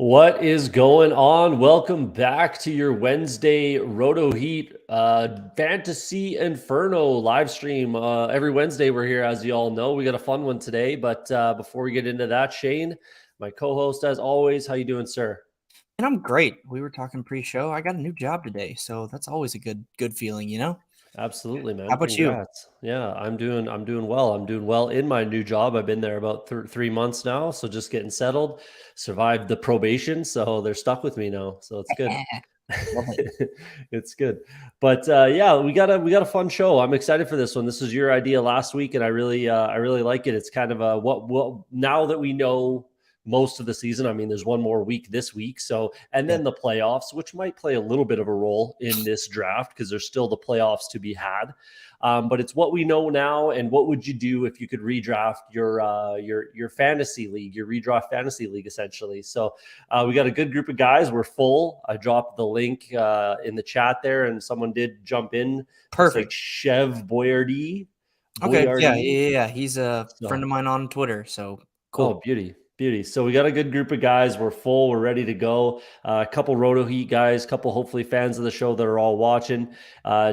What is going on? Welcome back to your Wednesday Roto Heat Fantasy Inferno live stream. Every Wednesday we're here, as you all know. We got a fun one today, but before we get into that, Shane, my co-host, as always, how you doing, sir? And I'm great. We were talking pre-show. I got a new job today, so that's always a good feeling, you know? Absolutely, How man. about you? Congrats. Yeah, I'm doing well. I'm doing well in my new job. I've been there about 3 months now, so just getting settled. Survived the probation, so they're stuck with me now. So it's good. Love it. It's good. But yeah, we got a fun show. I'm excited for this one. This was your idea last week, and I really like it. It's kind of a what now that we know most of the season. I mean, there's one more week this week, so and Yeah. then the playoffs, which might play a little bit of a role in this draft because there's still the playoffs to be had. But it's what we know now, and what would you do if you could redraft your fantasy league, your redraft fantasy league, essentially. So we got a good group of guys. We're full. I dropped the link in the chat there, and someone did jump in. Looks like Perfect. Chev Boyardee. Okay. Yeah, Boyardee. yeah, yeah. He's a friend So of mine on Twitter, so oh, cool. beauty, beauty. So we got a good group of guys. We're full. We're ready to go. A couple Roto Heat guys, couple hopefully fans of the show that are all watching,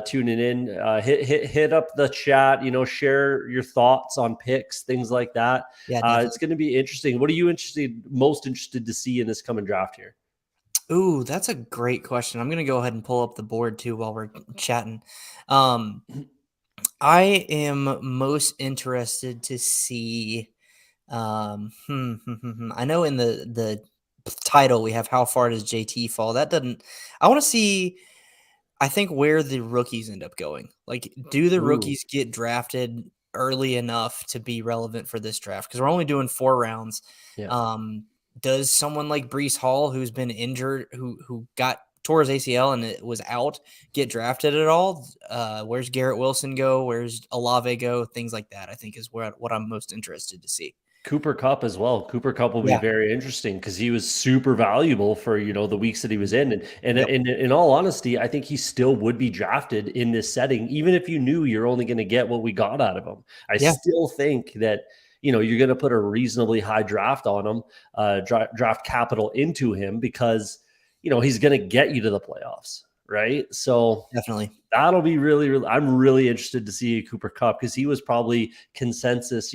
tuning in. Hit up the chat. Share your thoughts on picks, things like that. Yeah, It's definitely. going to be interesting. What are you most interested to see in this coming draft here? Ooh, that's a great question. I'm gonna go ahead and pull up the board too while we're chatting. Um, I am most interested to see. I know in the title we have how far does JT fall? That doesn't. I want to see. I think where the rookies end up going. Like, do the Ooh, rookies get drafted early enough to be relevant for this draft? Because we're only doing 4 rounds. yeah. Um, does someone like Brees Hall, who's been injured, who got tore his ACL and it was out, get drafted at all? Where's Garrett Wilson go? Where's Olave go? Things like that, I think, is what I'm most interested to see. Cooper Cup as well. Cooper Cup will be Yeah. very interesting because he was super valuable for the weeks that he was in, and Yep. in all honesty, I think he still would be drafted in this setting, even if you knew you're only going to get what we got out of him. I Yeah. still think that you're going to put a reasonably high draft on him, draft capital into him because he's going to get you to the playoffs, right? So Definitely. that'll be really, really. I'm really interested to see Cooper Cup because he was probably consensus,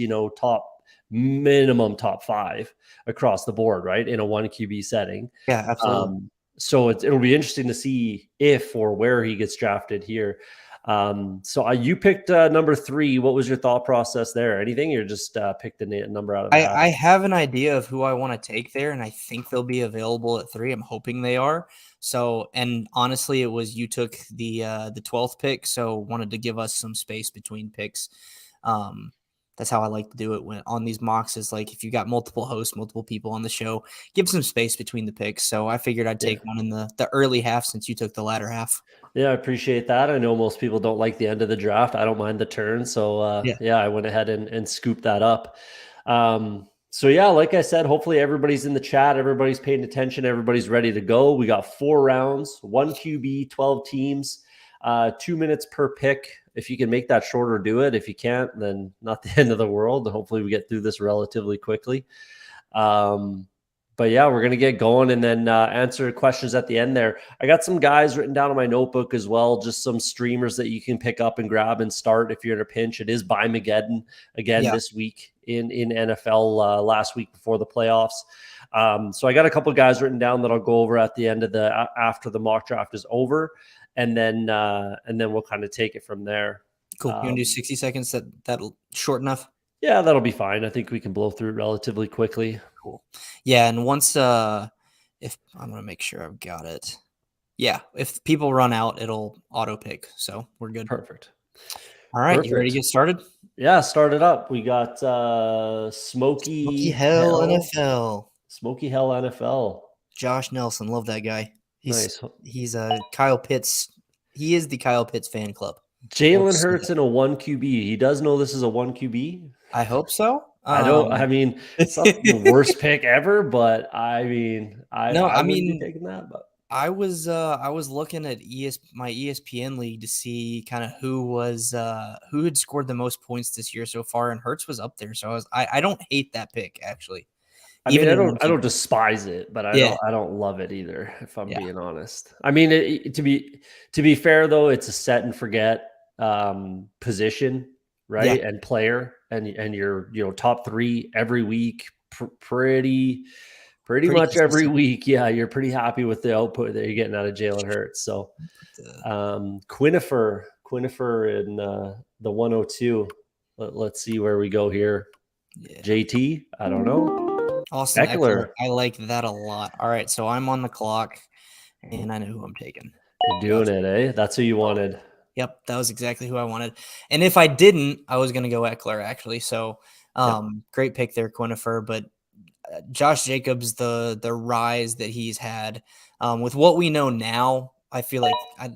minimum top five across the board, right? In a one QB setting. Yeah. Absolutely. So it'll be interesting to see if or where he gets drafted here. So you picked number 3. What was your thought process there? Anything? Or just picked a number out of the hat? I have an idea of who I want to take there, and I think they'll be available at 3. I'm hoping they are. So, and honestly, it was you took the 12th pick, so wanted to give us some space between picks. Um, that's how I like to do it when on these mocks. Is like if you got multiple hosts, multiple people on the show, give some space between the picks. So I figured I'd Yeah. take one in the early half since you took the latter half. Yeah, I appreciate that. I know most people don't like the end of the draft. I don't mind the turn. So Yeah. yeah, I went ahead and scooped that up. So yeah, like I said, hopefully everybody's in the chat, everybody's paying attention, everybody's ready to go. We got 4 rounds, 1 QB, 12 teams, 2 minutes per pick. If you can make that shorter, do it. If you can't, then not the end of the world. Hopefully we get through this relatively quickly. But yeah, we're going to get going and then answer questions at the end there. I got some guys written down in my notebook as well, just some streamers that you can pick up and grab and start if you're in a pinch. It is by Mageddon again Yeah. this week in NFL last week before the playoffs. So I got a couple of guys written down that I'll go over at the end of after the mock draft is over, and then we'll kind of take it from there. Cool. You want to do 60 seconds? That'll short enough. Yeah, that'll be fine. I think we can blow through it relatively quickly. Cool. Yeah, and once if I'm gonna make sure I've got it. Yeah, if people run out, it'll auto pick. So we're good. Perfect. All right, you ready to get started? Yeah, start it up. We got Smoky Hell NFL. Smoky Hell NFL. Josh Nelson, love that guy. Nice. He's a Kyle Pitts. He is the Kyle Pitts fan club. Jalen Hurts in a 1 QB. He does know this is a 1 QB. I hope so. I mean, it's not the worst pick ever, but I mean, I wouldn't be taking that. But I was looking at my ESPN league to see kind of who had scored the most points this year so far, and Hurts was up there. So I don't hate that pick actually. I mean, even I in don't one I don't keeper. despise it, but Yeah, I don't love it either, if I'm yeah, being honest. I mean, to be fair though, it's a set and forget position, yeah. right? And player, and you're top three every week, pretty Pretty much every consistent. week. Yeah, you're pretty happy with the output that you're getting out of Jalen Hurts. So Quinifer in the 102. Let's see where we go here. Yeah. JT, I don't know. Austin Eckler. Eckler. I like that a lot. All right, so I'm on the clock, and I know who I'm taking. You're doing it, eh? That's who you wanted. Yep, that was exactly who I wanted. And if I didn't, I was going to go Eckler actually. So, Yep. great pick there, Quinifer. But Josh Jacobs, the rise that he's had, with what we know now, I feel like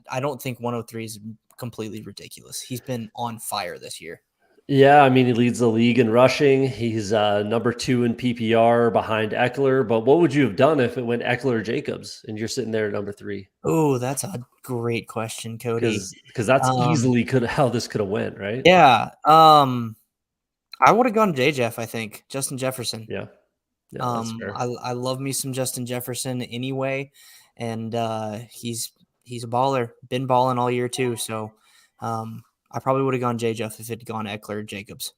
I don't think 103 is completely ridiculous. He's been on fire this year. Yeah, I mean, he leads the league in rushing. He's number 2 in PPR behind Eckler. But what would you have done if it went Eckler or Jacobs and you're sitting there at number 3? Oh, that's a great question, Cody. Because that's Um, easily how this could have went, right? yeah, I would have gone J Jeff. I think Justin Jefferson. Yeah. Yeah, that's fair. I love me some Justin Jefferson anyway, and he's a baller. Been balling all year too. So I probably would have gone J Jeff if it had gone Eckler or Jacobs.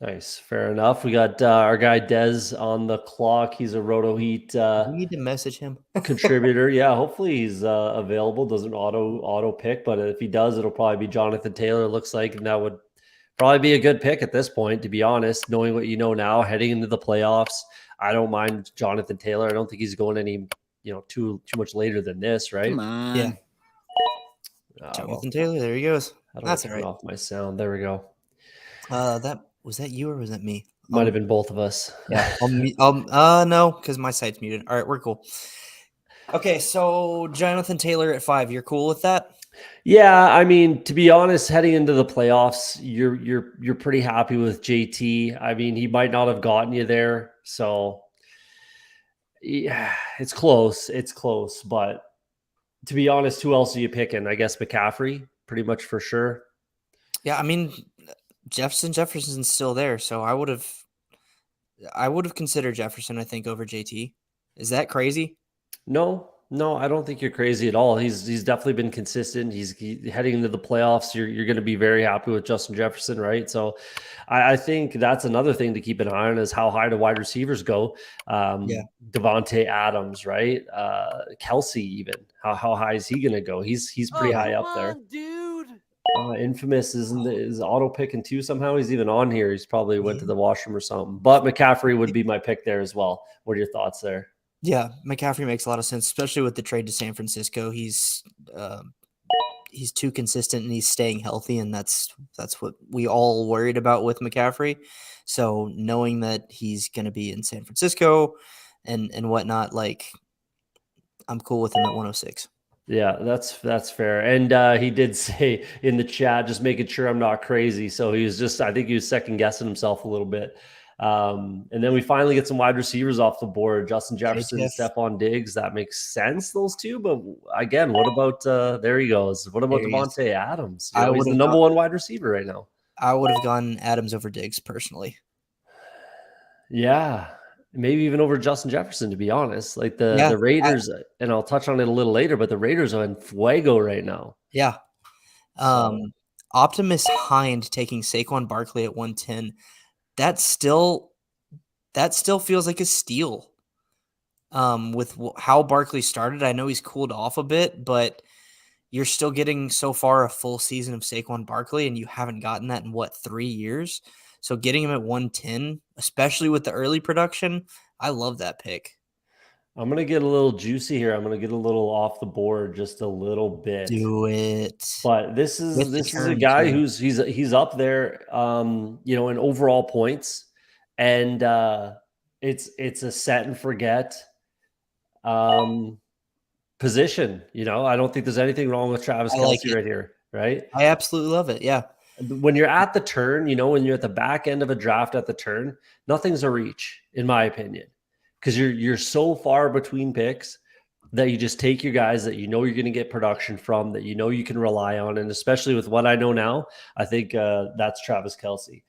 Nice. Fair enough. We got our guy Dez on the clock. He's a Roto Heat We need to message him. contributor. Yeah, hopefully he's available. Doesn't auto pick, but if he does, it'll probably be Jonathan Taylor. Looks like, and that would probably be a good pick at this point. To be honest, knowing what you know now, heading into the playoffs, I don't mind Jonathan Taylor. I don't think he's going any too much later than this, right? Come on. Yeah, Well, Jonathan Taylor. There he goes. how do That's I all turn right. off my sound? There we go. That was that you or was that me? Might have been both of us. Yeah. No, because my site's muted. All right, we're cool. Okay, so Jonathan Taylor at 5. You're cool with that? Yeah, I mean, to be honest, heading into the playoffs, you're pretty happy with JT. I mean, he might not have gotten you there, so yeah, it's close. It's close, but to be honest, who else are you picking? I guess McCaffrey, pretty much for sure. Yeah, I mean, Jefferson's still there, so I would have considered Jefferson, I think, over JT. Is that crazy? No, I don't think you're crazy at all. He's definitely been consistent. He's heading into the playoffs. You're going to be very happy with Justin Jefferson, right? So, I think that's another thing to keep an eye on is how high do wide receivers go. Yeah. Devontae Adams, right? Kelsey, even how high is he going to go? He's pretty high up there. Dude. Infamous is auto picking too somehow. He's even on here. He's probably went to the washroom or something. But McCaffrey would be my pick there as well. What are your thoughts there? Yeah, McCaffrey makes a lot of sense, especially with the trade to San Francisco. He's too consistent and he's staying healthy, and that's what we all worried about with McCaffrey. So knowing that he's going to be in San Francisco and whatnot, like I'm cool with him at 106. Yeah, that's fair. And he did say in the chat, just making sure I'm not crazy. So he was I think he was second guessing himself a little bit. And then we finally get some wide receivers off the board. Justin Jefferson, Stephon Diggs. That makes sense, those two. But again, what about there he goes. What about Devontae Adams? He's the number 1 wide receiver right now. I would have gone Adams over Diggs personally. Yeah. Maybe even over Justin Jefferson, to be honest. Like the Raiders, and I'll touch on it a little later, but the Raiders are in fuego right now. Yeah. Optimus Hind taking Saquon Barkley at 110. That still feels like a steal. With how Barkley started, I know he's cooled off a bit, but you're still getting so far a full season of Saquon Barkley, and you haven't gotten that in 3 years. So getting him at 110, especially with the early production, I love that pick. I'm going to get a little juicy here. I'm going to get a little off the board just a little bit. Do it. But this is a guy who's he's up there in overall points, and it's a set and forget position. I don't think there's anything wrong with Travis Kelce right here, right? I absolutely love it. Yeah. When you're at the turn, when you're at the back end of a draft at the turn, nothing's a reach, in my opinion, because you're so far between picks that you just take your guys that you're going to get production from, that you can rely on. And especially with what I know now, I think that's Travis Kelce.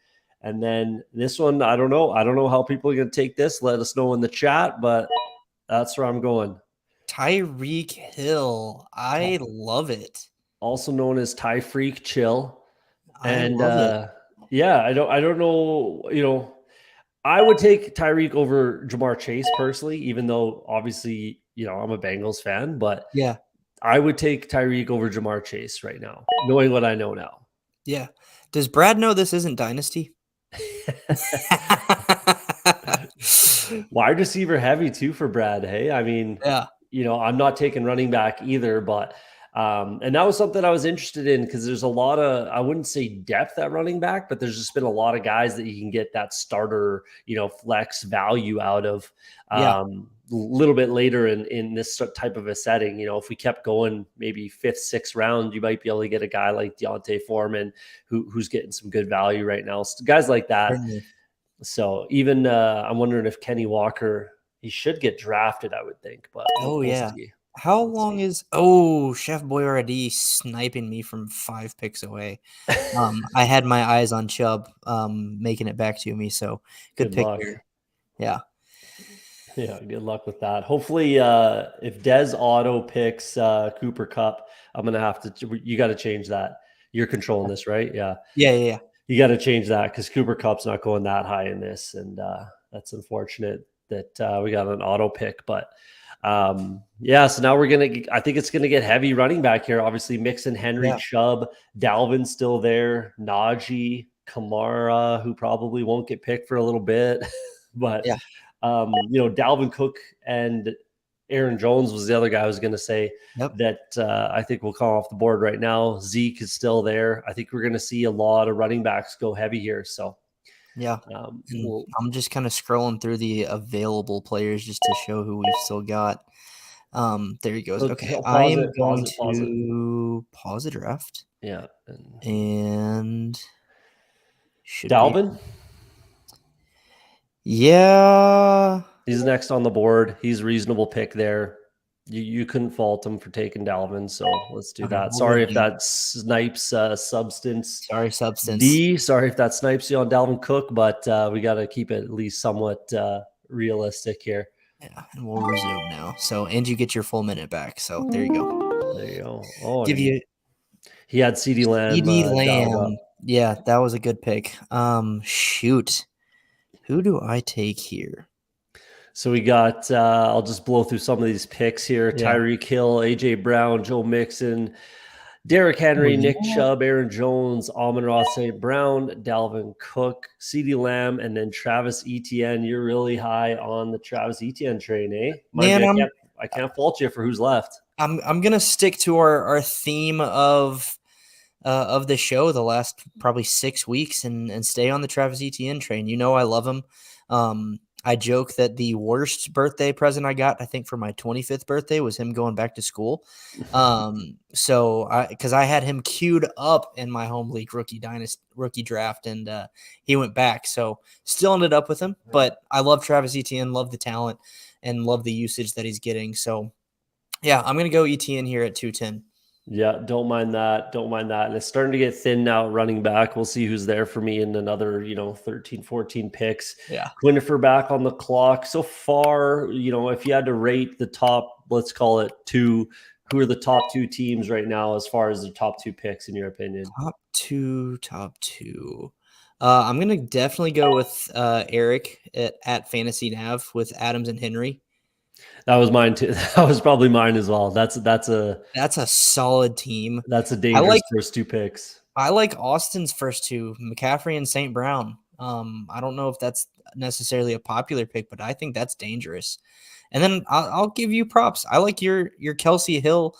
And then this one, I don't know. I don't know how people are going to take this. Let us know in the chat, but that's where I'm going. Tyreek Hill. I love it. Also known as Ty Freak Chill. I And love it. yeah, I don't know, I would take Tyreek over Jamar Chase personally, even though obviously, I'm a Bengals fan, but Yeah. I would take Tyreek over Jamar Chase right now, knowing what I know now. Yeah. Does Brad know this isn't Dynasty? Wide receiver heavy too for Brad. Hey, I mean, Yeah. I'm not taking running back either, but and that was something I was interested in because there's a lot of, I wouldn't say depth at running back, but there's just been a lot of guys that you can get that starter, flex value out of Yeah. a little bit later in this type of a setting. If we kept going maybe 5th, 6th round, you might be able to get a guy like Deontay Foreman who's getting some good value right now. So guys like that. Certainly. So even I'm wondering if Kenny Walker, he should get drafted, I would think, but Oh, we'll yeah. see. How long is Chef Boyardee sniping me from 5 picks away? I had my eyes on Chubb making it back to me, so good pick luck. there. Yeah. Yeah, good luck with that. Hopefully, if Dez Auto picks Cooper Cup, I'm gonna have to. You got to change that. You're controlling this, right? Yeah. Yeah. You got to change that because Cooper Cup's not going that high in this, and that's unfortunate that we got an auto pick. But yeah, so now I think it's gonna get heavy running back here. Obviously, Mixon, Henry, Yeah. Chubb, Dalvin's still there, Najee, Kamara, who probably won't get picked for a little bit, but. Yeah. Dalvin Cook and Aaron Jones was the other guy I was going to say that I think will come off the board right now. Zeke is still there. I think we're going to see a lot of running backs go heavy here. So, yeah. I'm just kind of scrolling through the available players just to show who we've still got. There he goes. So okay, I am going pause it. to pause the draft. Yeah, and should Dalvin. Yeah, he's next on the board. He's a reasonable pick there. You couldn't fault him for taking Dalvin, so let's do that. Sorry if that snipes substance. Sorry, substance. D. Sorry if that snipes you on Dalvin Cook, but we got to keep it at least somewhat realistic here. Yeah, and we'll resume now. So, and you get your full minute back. So there you go. There you go. Oh, Give you. He had CeeDee Lamb. Yeah, that was a good pick. Shoot. Who do I take here? So we got, I'll just blow through some of these picks here. Yeah. Tyreek Hill, AJ Brown, Joe Mixon, Derrick Henry, Nick Chubb, Aaron Jones, Amon-Ra St. Brown, Dalvin Cook, CeeDee Lamb, and then Travis Etienne. You're really high on the Travis Etienne train, eh? Man, I can't fault you for who's left. I'm gonna stick to our theme of the show the last probably 6 weeks and stay on the Travis Etienne train. I love him. I joke that the worst birthday present I got, I think for my 25th birthday, was him going back to school. Because I had him queued up in my home league rookie draft, and he went back. So still ended up with him. But I love Travis Etienne, love the talent, and love the usage that he's getting. So yeah, I'm gonna go Etienne here at 210. Yeah, don't mind that. And it's starting to get thin now running back. We'll see who's there for me in another, 13, 14 picks. Yeah. Quinnifer back on the clock. So far, if you had to rate the top, let's call it 2, who are the top 2 teams right now as far as the top 2 picks in your opinion? Top two. I'm going to definitely go with Eric at Fantasy Nav with Adams and Henry. That was mine too. That was probably mine as well. That's a solid team. That's a dangerous first 2 picks. I like Austin's first 2, McCaffrey and St. Brown. I don't know if that's necessarily a popular pick, but I think that's dangerous. And then I'll give you props. I like your Kelsey Hill.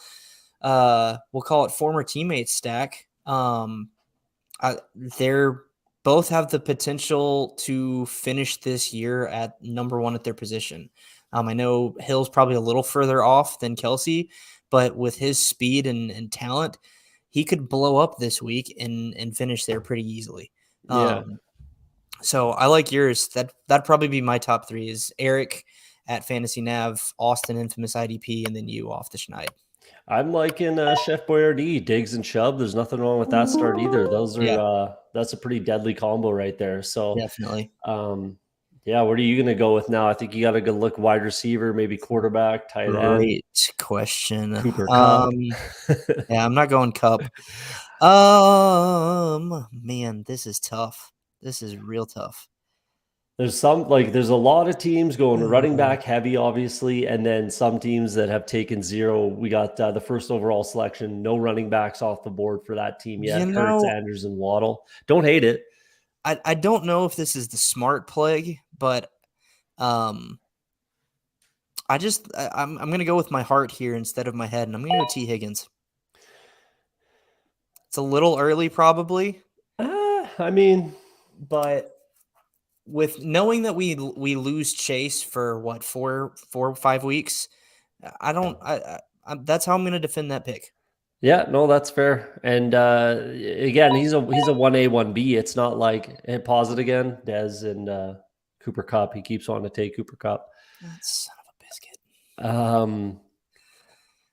We'll call it former teammate stack. They're both have the potential to finish this year at number 1 at their position. I know Hill's probably a little further off than Kelsey, but with his speed and talent, he could blow up this week and finish there pretty easily. Yeah. So I like yours. That'd probably be my top 3 is Eric at Fantasy Nav, Austin Infamous IDP, and then you off the Schneid. I'm liking Chef Boyardee, Diggs and Chubb. There's nothing wrong with that start either. Those Yeah, are that's a pretty deadly combo right there. So, definitely. um, yeah, what are you going to go with now? I think you got to go look wide receiver, maybe quarterback, tight end, Great question. Cooper Cup. Yeah, I'm not going Cup. Man, this is tough. This is real tough. There's a lot of teams going running Oh, back heavy, obviously, and then some teams that have taken zero. We got the first overall selection, no running backs off the board for that team you yet. Hurts, know, Andrews, and Waddle. Don't hate it. I don't know if this is the smart play, but um, I'm gonna go with my heart here instead of my head, and I'm gonna go T Higgins. It's a little early, probably, I mean, but with knowing that we lose Chase for what 4 or 5 weeks, I don't. That's how I'm going to defend that pick. yeah, no, that's fair. And again, he's a 1A 1B. It's not like pause it again, Dez and Cooper Cup. He keeps wanting to take Cooper Cup. That son of a biscuit. Um,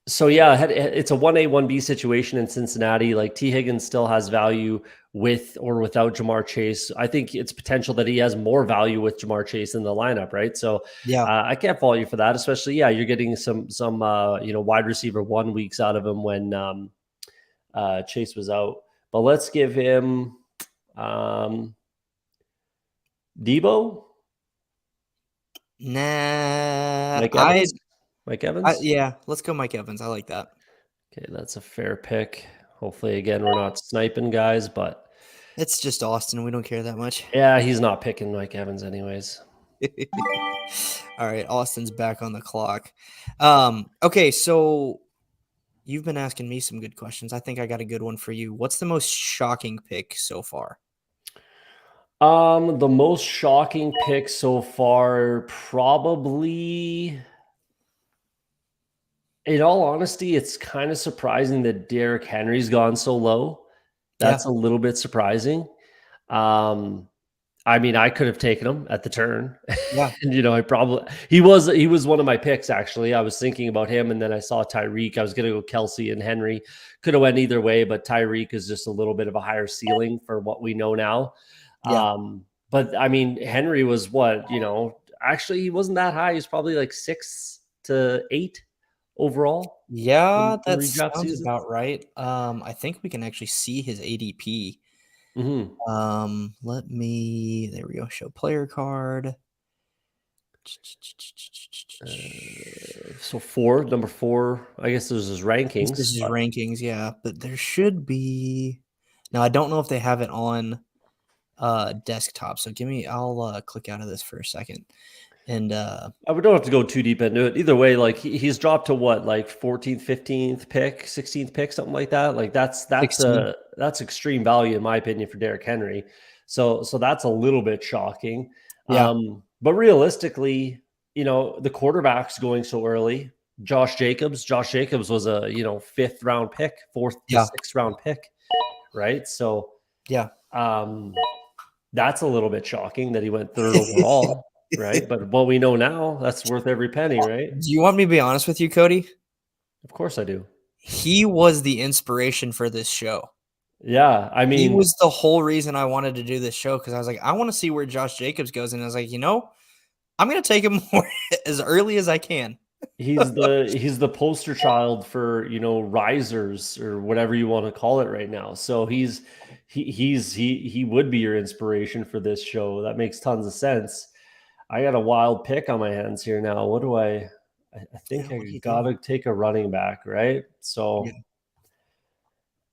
So yeah, it's a 1A 1B situation in Cincinnati. Like T Higgins still has value with or without Jamar Chase. I think it's potential that he has more value with Jamar Chase in the lineup, right? So Yeah, I can't fault you for that. Especially, yeah, you're getting some wide receiver 1 weeks out of him when Chase was out. But let's give him Debo, nah. Mike Evans, Mike Evans. Yeah. Let's go, Mike Evans. I like that. Okay, that's a fair pick. Hopefully, again, we're not sniping guys, but It's just Austin. We don't care that much. yeah, he's not picking Mike Evans anyways. All right, Austin's back on the clock. Okay, so you've been asking me some good questions. I think I got a good one for you. What's the most shocking pick so far? The most shocking pick so far, probably, in all honesty, it's kind of surprising that Derrick Henry's gone so low. Yeah, That's a little bit surprising. Um, I mean, I could have taken him at the turn. yeah, And he was one of my picks actually. I was thinking about him and then I saw Tyreek. I was gonna go Kelsey and Henry. Could have went either way, but Tyreek is just a little bit of a higher ceiling for what we know now. yeah. But I mean, Henry was actually he wasn't that high. He's probably like 6 to 8 overall Yeah, in that redraft sounds season. about right. I think we can actually see his ADP. Hmm. There we go. Show player card. So number four, I guess there's his This rankings. is his But rankings, yeah, but there should be. Now I don't know if they have it on desktop. So I'll click out of this for a second. And we don't have to go too deep into it. Either way, like he's dropped to what, like 14th, 15th pick, 16th pick, something like that. Like16. that's extreme value in my opinion for Derrick Henry. So that's a little bit shocking. Yeah, But realistically, the quarterback's going so early. Josh Jacobs was a fifth round pick, fourth to yeah, sixth round pick, right? So yeah. um that's a little bit shocking that he went third overall, right? But what we know now, that's worth every penny, right? Do you want me to be honest with you, Cody? Of course I do. He was the inspiration for this show. Yeah, I He mean, was the whole reason I wanted to do this show because I was like, I want to see where Josh Jacobs goes. And I was like, I'm going to take him more as early as I can. he's the poster child for, risers or whatever you want to call it right now. So he would be your inspiration for this show. That makes tons of sense. I got a wild pick on my hands here now. What do I Yeah, think what do I you do? gotta take a running back, right? Yeah. So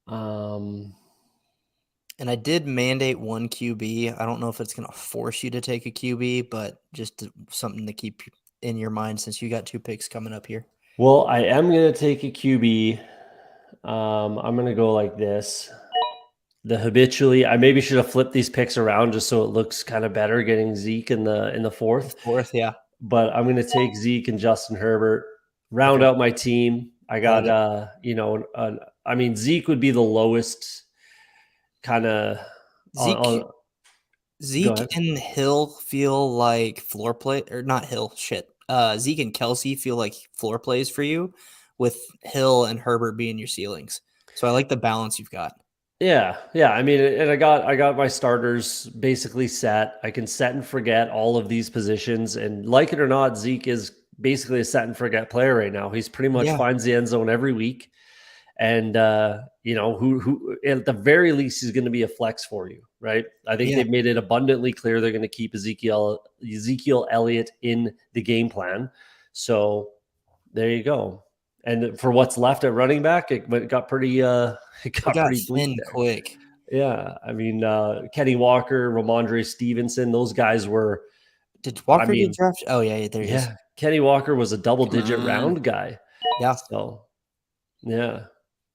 um And I did mandate one QB. I don't know if it's going to force you to take a QB, but something to keep in your mind since you got two picks coming up here. well, I am gonna take a QB. I'm gonna go like this. I maybe should have flipped these picks around just so it looks kind of better getting Zeke in the The fourth. fourth, yeah. But I'm gonna take Zeke and Justin Herbert, round Okay. out my team. I I like got it. I mean Zeke would be the lowest kind of Zeke on go Zeke ahead. and Hill feel like floor play or not Hill, shit. Zeke and Kelsey feel like floor plays for you, with Hill and Herbert being your ceilings. So I like the balance you've got. Yeah, yeah. I mean, and I got my starters basically set. I can set and forget all of these positions, and like it or not, Zeke is basically a set and forget player right now. He's pretty much Yeah, finds the end zone every week, and who at the very least he's going to be a flex for you, right? I think yeah, they've made it abundantly clear they're going to keep Ezekiel Elliott in the game plan. So there you go. And for what's left at running back, it got pretty it it got got pretty bleak thin there. quick. Yeah, I mean Kenny Walker, Ramondre Stevenson, those guys were. Did I Walker get mean, drafted? Oh yeah, there he is. yeah, Kenny Walker was a Come double-digit on. round guy. Yeah. So yeah,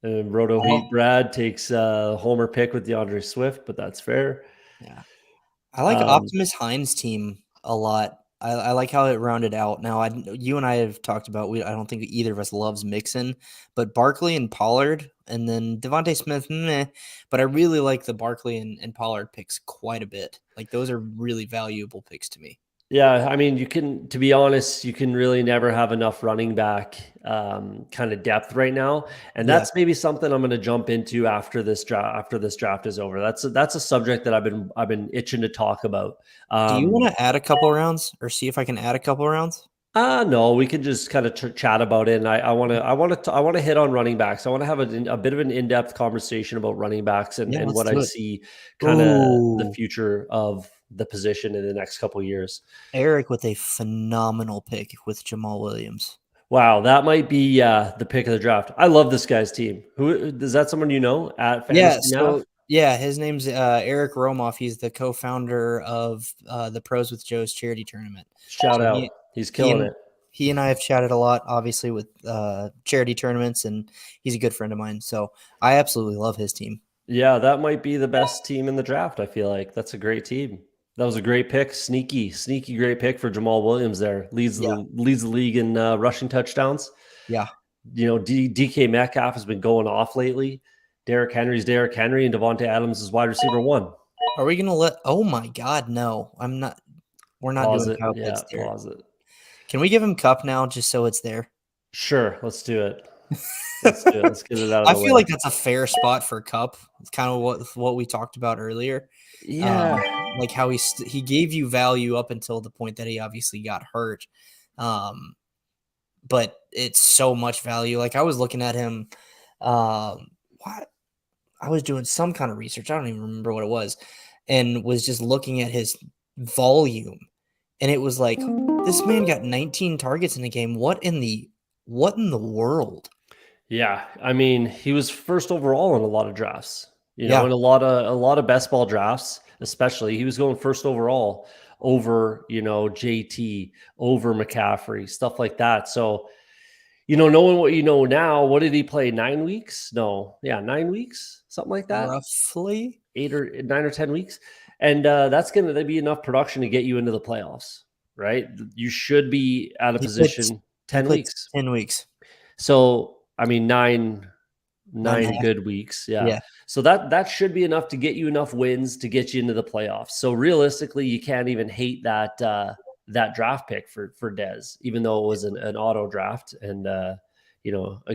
and Roto Well, Heat Brad takes a homer pick with DeAndre Swift, but that's fair. yeah. I like Um, Optimus Hines' team a lot. I like how it rounded out. Now, you and I have talked about. I don't think either of us loves Mixon, but Barkley and Pollard, and then Devontae Smith. Meh, but I really like the Barkley and Pollard picks quite a bit. Like those are really valuable picks to me. Yeah, I mean, to be honest, you can really never have enough running back kind of depth right now, and Yeah. that's maybe something I'm going to jump into after this draft. After this draft is over, that's a subject that I've been itching to talk about. Do you want Um, to add a couple rounds, or see if I can add a couple rounds? no, we can just kind of chat about it. And I want to hit on running backs. I want to have a bit of an in-depth conversation about running backs and Yeah, and let's what I do it. see kind of the Ooh, future of the position in the next couple of years. Eric with a phenomenal pick with Jamal Williams. Wow, that might be the pick of the draft. I love this guy's team. Who is that? Someone you know at Yeah, Fantasy so Nav? yeah, his name's Eric Romoff. He's the co-founder of the Pros with Joe's charity tournament. Shout So out, he he's he killing and it. he and I have chatted a lot, obviously, with charity tournaments, and he's a good friend of mine. So I absolutely love his team. Yeah, that might be the best team in the draft. I feel like that's a great team. That was a great pick, sneaky great pick for Jamal Williams. There Yeah, leads the league in rushing touchdowns. yeah. DK Metcalf has been going off lately. Derrick Henry's Derrick Henry, and Devontae Adams is wide receiver one. Are we gonna let? Oh my God, no! I'm not. We're not Pause doing it. Kyle Yeah, Pitts there. pause it. Can we give him Cup now, just so it's there? Sure, let's do it. Let's do it. Let's get it out of I the feel way. like that's a fair spot for Cup. It's kind of what we talked about earlier. Yeah. Like how he gave you value up until the point that he obviously got hurt. But it's so much value. Like I was looking at him, what I was doing some kind of research. I don't even remember what it was, and was just looking at his volume, and it was like this man got 19 targets in the game. What in the world? Yeah, I mean, he was first overall in a lot of drafts. Yeah, In a lot of best ball drafts, especially he was going first overall over JT, over McCaffrey, stuff like that. So knowing what you know now, what did he play? 9 weeks? No, yeah, 9 weeks, something like that. roughly. 8 or 9 or 10 weeks, and that's going to be enough production to get you into the playoffs, right? You should be at a He played position he 10 played weeks. 10 weeks, So I mean, nine nine and a nine half. good weeks. Yeah. Yeah, So that should be enough to get you enough wins to get you into the playoffs. So realistically, you can't even hate that draft pick for Dez, even though it was an auto draft and a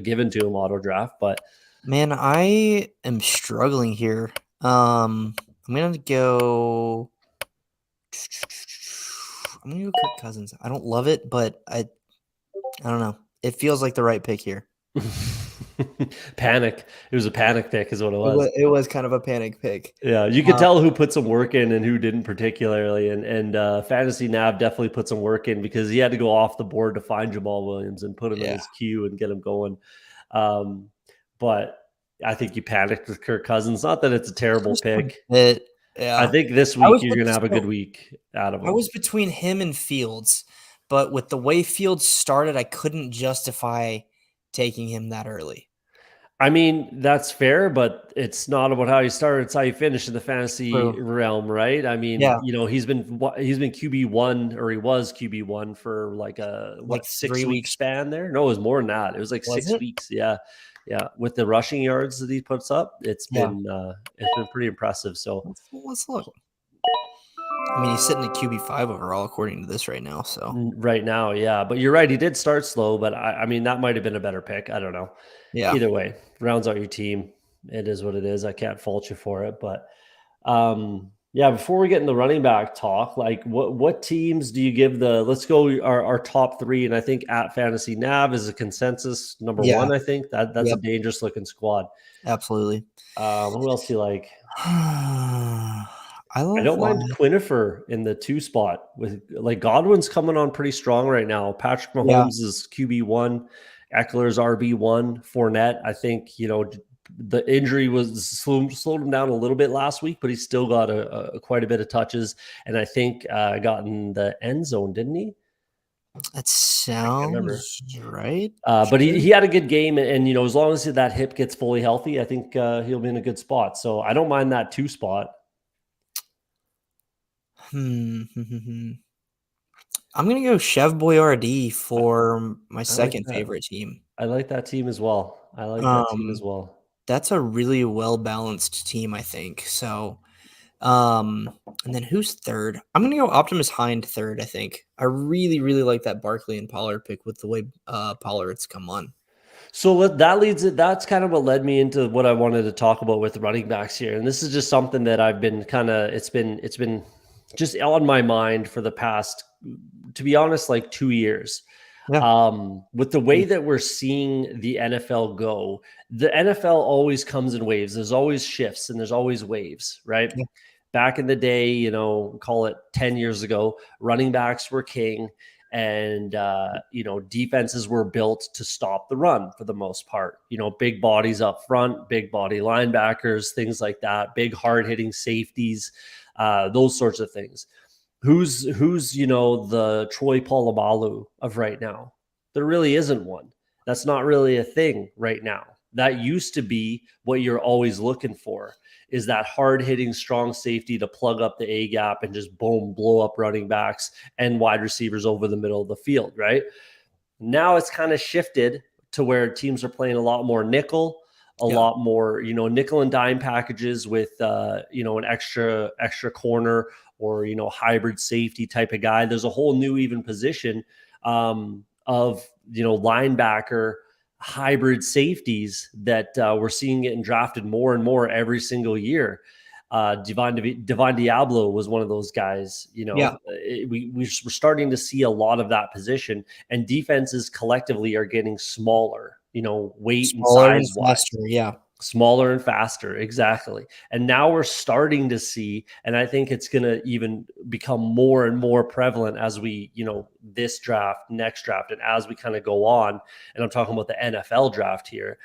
given to him auto draft. But man, I am struggling here. I'm gonna go. I'm gonna go Kirk Cousins. I don't love it, but I don't know. It feels like the right pick here. panic. It was a panic pick, is what it It was. was, it was kind of a panic pick. Yeah, you could tell who put some work in and who didn't particularly, and Fantasy Nav definitely put some work in because he had to go off the board to find Jamal Williams and put him in Yeah, his queue and get him going. But I think you panicked with Kirk Cousins. Not that it's a terrible just a pick. bit. I Yeah, think this I week was you're going to have a good so week out of I him. was between him and Fields, but with the way Fields started, I couldn't justify taking him that early. I mean, that's fair, but it's not about how you start; it's how you finish in the fantasy True. realm, right? I mean, Yeah, he's been QB1, or he was QB1 for like a like 6 week 3 weeks. span there. No, it was more than that. It was like Was six it? weeks. Yeah, yeah. With the rushing yards that he puts up, it's Yeah. been pretty impressive. So Let's look. I mean, he's sitting at QB5 overall according to this right now. So Right now, yeah. But you're right, he did start slow, but I mean that might have been a better pick. I don't know. yeah, Either way, rounds out your team. It is what it is. I can't fault you for it. But yeah, before we get in the running back talk, like what teams do you give the let's go our top three? And I think at Fantasy Nav is a consensus number yeah, one. I think that's a yep, dangerous looking squad. absolutely. Who else do you like? I I love don't mind line. Quinifer in the two spot with like Godwin's coming on pretty strong right now. Patrick Yeah, Mahomes is QB1, Eckler's RB1, Fournette. I think, the injury was slowed him down a little bit last week, but he's still got a quite a bit of touches. And I think got in the end zone, didn't he? that I can't remember. sounds right. But Sure. he had a good game, and as long as that hip gets fully healthy, I think he'll be in a good spot. So I don't mind that two spot. I'm gonna go Chev Boyardee for my I like second that. favorite team. I like that team as well. I like that team as Um, well. that's a really well balanced team, I think. So, and then who's third? I'm gonna go Optimus Hind third. I think I really, really like that Barkley and Pollard pick with the way Pollard's come on. So that leads it. That's kind of what led me into what I wanted to talk about with running backs here, and this is just something that I've been kind of. It's been just on my mind for the past, to be honest, like 2 years. Yeah, With the way that we're seeing the NFL go, the NFL always comes in waves. There's always shifts and there's always waves, right? yeah, Back in the day, call it 10 years ago, running backs were king, and defenses were built to stop the run for the most part. Big bodies up front, big body linebackers, things like that, big hard hitting safeties, those sorts of things. Who's the Troy Polamalu of right now? There really isn't one. That's not really a thing right now. That used to be what you're always looking for, is that hard hitting strong safety to plug up the A gap and just boom, blow up running backs and wide receivers over the middle of the field, right? Now it's kind of shifted to where teams are playing a lot more nickel, a yeah, lot more, nickel and dime packages with, an extra corner or, hybrid safety type of guy. There's a whole new even position of, linebacker hybrid safeties that we're seeing getting drafted more and more every single year. Devon Diablo was one of those guys. yeah. We're starting to see a lot of that position, and defenses collectively are getting smaller. Weight and Smaller and size wise, faster. Yeah, smaller and faster, exactly. And now we're starting to see, and I think it's going to even become more and more prevalent as we, this draft, next draft, and as we kind of go on. And I'm talking about the NFL draft here,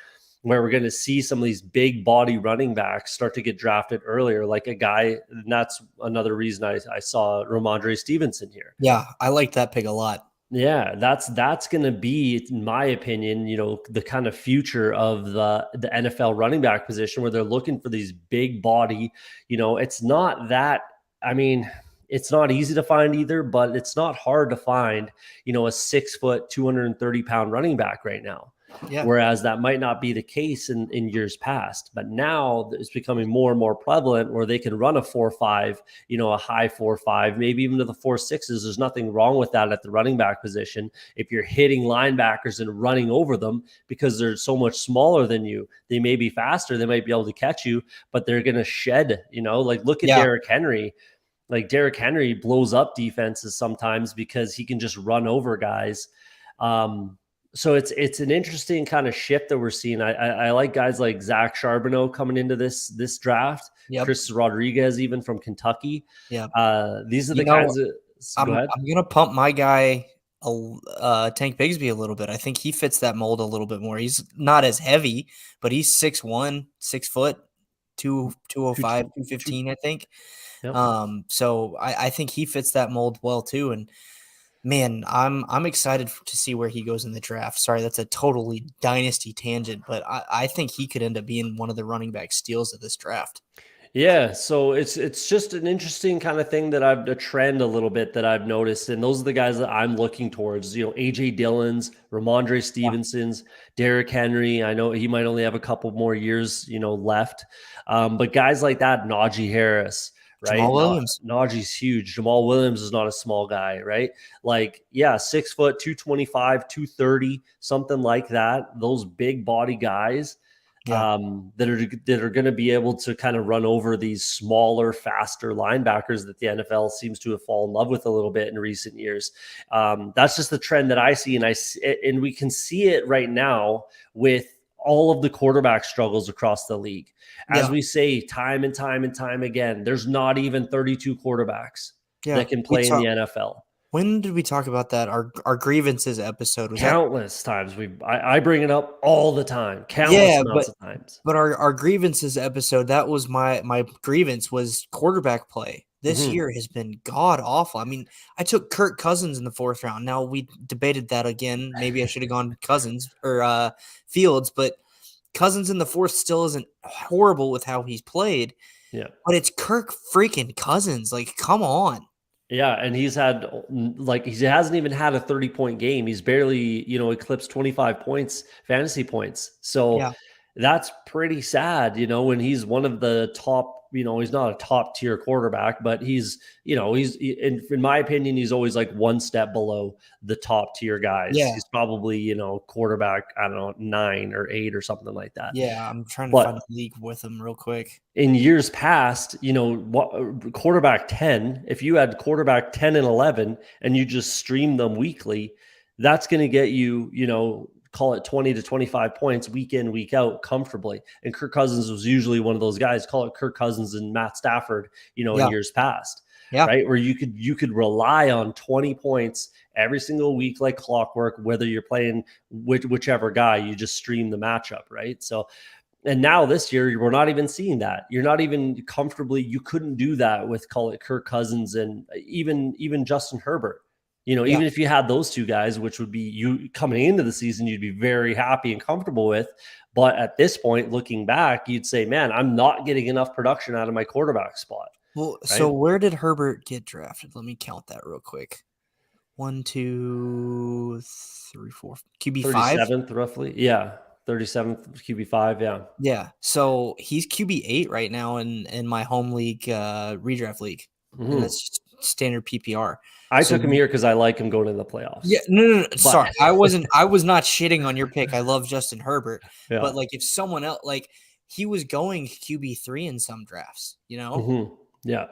where we're going to see some of these big body running backs start to get drafted earlier, like a guy. And that's another reason I saw Ramondre Stevenson here. yeah. I like that pick a lot. Yeah, that's going to be, in my opinion, the kind of future of the NFL running back position, where they're looking for these big body. It's not that. I mean, it's not easy to find either, but it's not hard to find. A 6 foot, 230 pound running back right now. Yeah, Whereas that might not be the case in years past. But now it's becoming more and more prevalent where they can run a 4.5, a high 4.5, maybe even to the 4.6s. There's nothing wrong with that at the running back position. If you're hitting linebackers and running over them because they're so much smaller than you, they may be faster, they might be able to catch you, but they're going to shed, like look at yeah, Derrick Henry. Like Derrick Henry blows up defenses sometimes because he can just run over guys. So it's an interesting kind of shift that we're seeing. I like guys like Zach Charbonneau coming into this draft, yep, Chris Rodriguez even from Kentucky. yep. These are You the know, kinds of. Go ahead. I'm gonna pump my guy, Tank Bigsby, a little bit. I think he fits that mold a little bit more. He's not as heavy, but he's 6'1", 6 foot, 205, Two, 215, I think. yep. So I think he fits that mold well too. And man, I'm excited to see where he goes in the draft. Sorry, that's a totally dynasty tangent, but I think he could end up being one of the running back steals of this draft. Yeah, so it's just an interesting kind of thing that a trend a little bit that I've noticed, and those are the guys that I'm looking towards. AJ Dillon's, Ramondre Yeah. Stevenson's, Derrick Henry. I know he might only have a couple more years, left, but guys like that, Najee Harris, right? Jamal Williams. Najee's huge. Jamal Williams is not a small guy, right? Like, yeah, 6 foot, 225, 230, something like that. Those big body guys Yeah. that are going to be able to kind of run over these smaller, faster linebackers that the NFL seems to have fallen in love with a little bit in recent years. That's just the trend that I see, and we can see it right now with all of the quarterback struggles across the league. As Yeah. we say time and time and time again, there's not even 32 quarterbacks Yeah. that can play in the NFL. When did we talk about that? Our grievances episode was countless times. I bring it up all the time, countless yeah, amounts of times. But our grievances episode, that was my grievance was quarterback play. This year has been god awful. I mean, I took Kirk Cousins in the 4th round. Now we debated that again. Maybe I should have gone Cousins or Fields, but Cousins in the 4th still isn't horrible with how he's played. Yeah. But it's Kirk freaking Cousins. Like, come on. Yeah, and he hasn't even had a 30-point game. He's barely, eclipsed 25 points, fantasy points. So that's pretty sad, when he's one of the top, he's not a top tier quarterback, but he's in my opinion, he's always like one step below the top tier guys. Yeah. He's probably, quarterback, I don't know, 9 or 8 or something like that. Yeah, I'm trying to find a league with him real quick. In years past, quarterback 10, if you had quarterback 10 and 11 and you just stream them weekly, that's going to get you, call it 20 to 25 points week in, week out comfortably. And Kirk Cousins was usually one of those guys, call it Kirk Cousins and Matt Stafford, in years past, right? Where you could rely on 20 points every single week like clockwork, whether you're playing whichever guy, you just stream the matchup, right? So, and now this year, we're not even seeing that. You're not even comfortably, you couldn't do that with, call it Kirk Cousins and even Justin Herbert. Even if you had those two guys, which would be you coming into the season, you'd be very happy and comfortable with. But at this point, looking back, you'd say, man, I'm not getting enough production out of my quarterback spot. Well, right? So where did Herbert get drafted? Let me count that real quick. 1, 2, 3, 4. QB5? 37th, roughly. Yeah. 37th, QB5. Yeah. Yeah. So he's QB8 right now in my home league, redraft league. Mm-hmm. And that's just standard PPR. I took him here because I like him going in the playoffs. Yeah, no. Sorry, I was not shitting on your pick. I love Justin Herbert, but like if someone else, like he was going QB3 in some drafts, Mm-hmm. Yeah.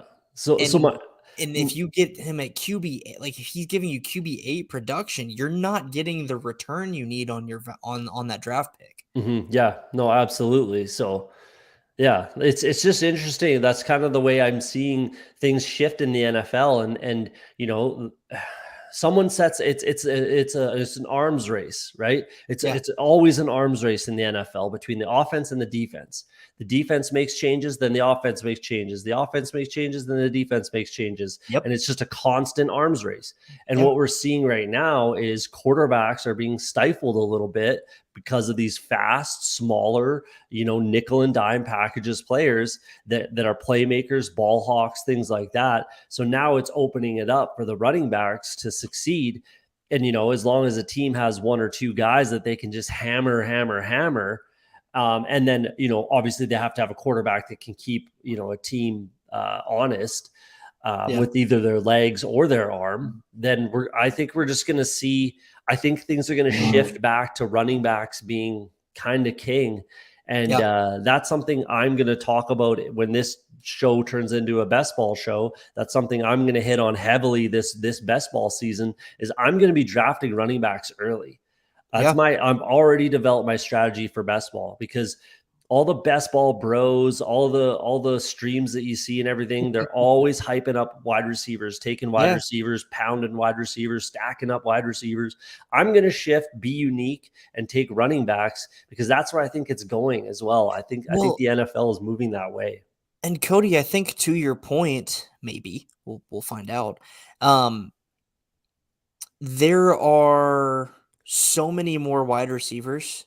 And if you get him at QB, like if he's giving you QB8 production, you're not getting the return you need on your on that draft pick. Mm-hmm. Yeah. No, absolutely. So. Yeah, it's just interesting. That's kind of the way I'm seeing things shift in the NFL, and someone sets it's an arms race, right? It's always an arms race in the NFL between the offense and the defense. The defense makes changes, then the offense makes changes. The offense makes changes, then the defense makes changes. Yep. And it's just a constant arms race. And what we're seeing right now is quarterbacks are being stifled a little bit because of these fast, smaller, nickel and dime packages players that are playmakers, ball hawks, things like that. So now it's opening it up for the running backs to succeed. And, as long as a team has 1 or 2 guys that they can just hammer, and then, obviously they have to have a quarterback that can keep, a team honest with either their legs or their arm, then I think we're just going to see, I think things are going to shift back to running backs being kind of king. And that's something I'm going to talk about when this show turns into a best ball show. That's something I'm going to hit on heavily this best ball season is I'm going to be drafting running backs early. I'm already developed my strategy for best ball because all the best ball bros, all the streams that you see and everything, they're always hyping up wide receivers, taking wide receivers, pounding wide receivers, stacking up wide receivers. I'm going to shift, be unique, and take running backs because that's where I think it's going as well. I think the NFL is moving that way. And Cody, I think to your point, maybe we'll find out. There are so many more wide receivers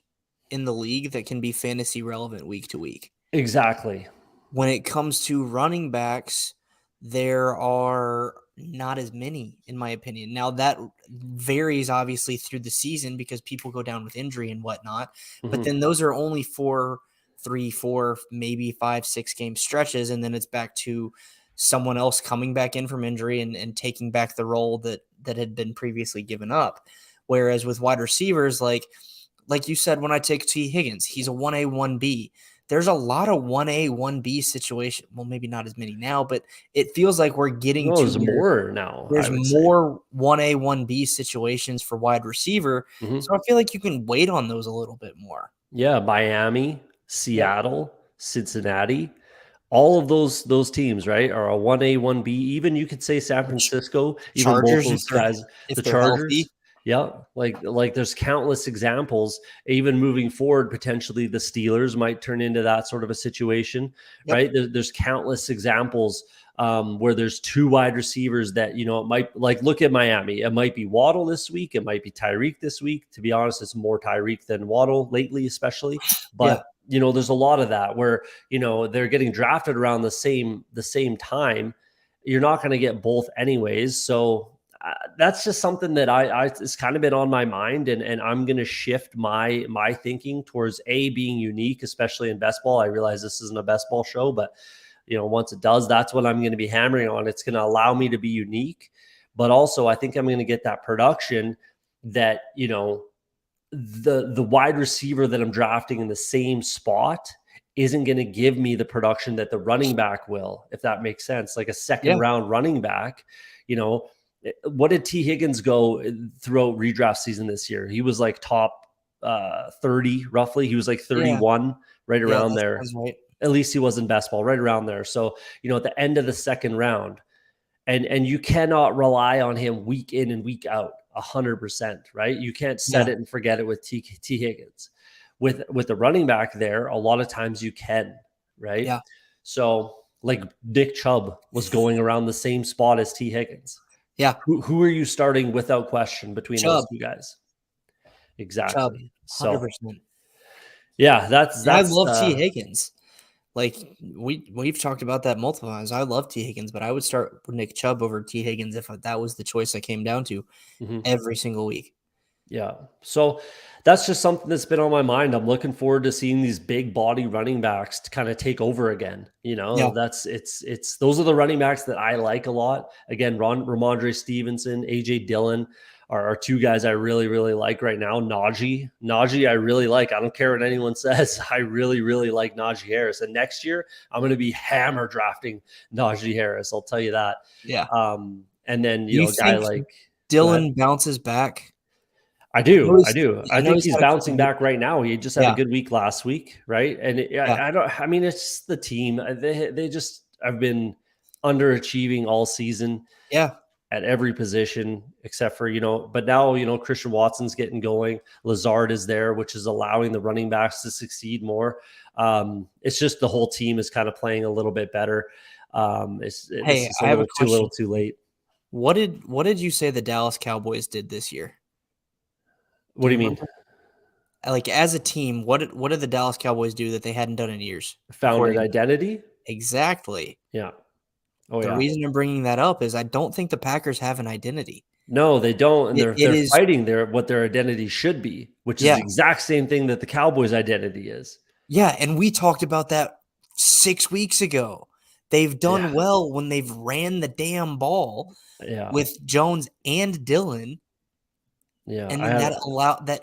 in the league that can be fantasy relevant week to week. Exactly. When it comes to running backs, there are not as many, in my opinion. Now that varies obviously through the season because people go down with injury and whatnot, but then those are only 3, 4, maybe 5, 6 game stretches. And then it's back to someone else coming back in from injury and taking back the role that had been previously given up. Whereas with wide receivers, like you said, when I take T. Higgins, he's a 1A, 1B. There's a lot of 1A, 1B situation. Well, maybe not as many now, but it feels like we're getting No, to there's more now, there's I would say. more 1A, 1B situations for wide receiver. Mm-hmm. So I feel like you can wait on those a little bit more. Yeah, Miami, Seattle, Cincinnati, all of those teams, right, are a 1A, 1B. Even you could say San Francisco, even both Chargers, those guys, if the they're healthy. Chargers. Yeah, like there's countless examples. Even moving forward, potentially the Steelers might turn into that sort of a situation, Yep. right? There's countless examples where there's two wide receivers that, it might, like, look at Miami. It might be Waddle this week. It might be Tyreek this week. To be honest, it's more Tyreek than Waddle lately, especially. But, there's a lot of that where, they're getting drafted around the same time. You're not going to get both anyways. So that's just something that it's kind of been on my mind, and I'm going to shift my thinking towards being unique, especially in best ball. I realize this isn't a best ball show, but once it does, that's what I'm going to be hammering on. It's going to allow me to be unique, but also I think I'm going to get that production that, the wide receiver that I'm drafting in the same spot isn't going to give me the production that the running back will, if that makes sense. Like a second round running back, what did T. Higgins go throughout redraft season this year? He was like top 30 roughly. He was like 31, right around there. Right. At least he was in best ball, right around there. So, at the end of the second round, and you cannot rely on him week in and week out 100%, right? You can't set it and forget it with T. Higgins. With the running back there, a lot of times you can, right? Yeah. So like Nick Chubb was going around the same spot as T. Higgins. Yeah. Who are you starting without question between those two guys? Exactly. Chubb, 100%. So yeah, that's I love T. Higgins. Like we've talked about that multiple times. I love T. Higgins, but I would start Nick Chubb over T. Higgins if that was the choice I came down to every single week. Yeah. So that's just something that's been on my mind. I'm looking forward to seeing these big body running backs to kind of take over again. It's those are the running backs that I like a lot. Again, Ramondre Stevenson, AJ Dillon are two guys I really, really like right now. Najee, I really like. I don't care what anyone says. I really, really like Najee Harris. And next year, I'm going to be hammer drafting Najee Harris. I'll tell you that. Yeah. And then, a guy like Dillon bounces back. I do. I think he's bouncing back right now. He just had a good week last week, right? And it's the team. They just have been underachieving all season. Yeah. At every position except for, but now, Christian Watson's getting going. Lazard is there, which is allowing the running backs to succeed more. It's just the whole team is kind of playing a little bit better. This is a little too late. What did you say the Dallas Cowboys did this year? What do you mean? Like, as a team, what did the Dallas Cowboys do that they hadn't done in years? Found an identity? Exactly. Yeah. The reason I'm bringing that up is I don't think the Packers have an identity. No, they don't. And they're fighting what their identity should be, which is the exact same thing that the Cowboys' identity is. Yeah, and we talked about that 6 weeks ago. They've done well when they've ran the damn ball with Jones and Dillon. Yeah. And then that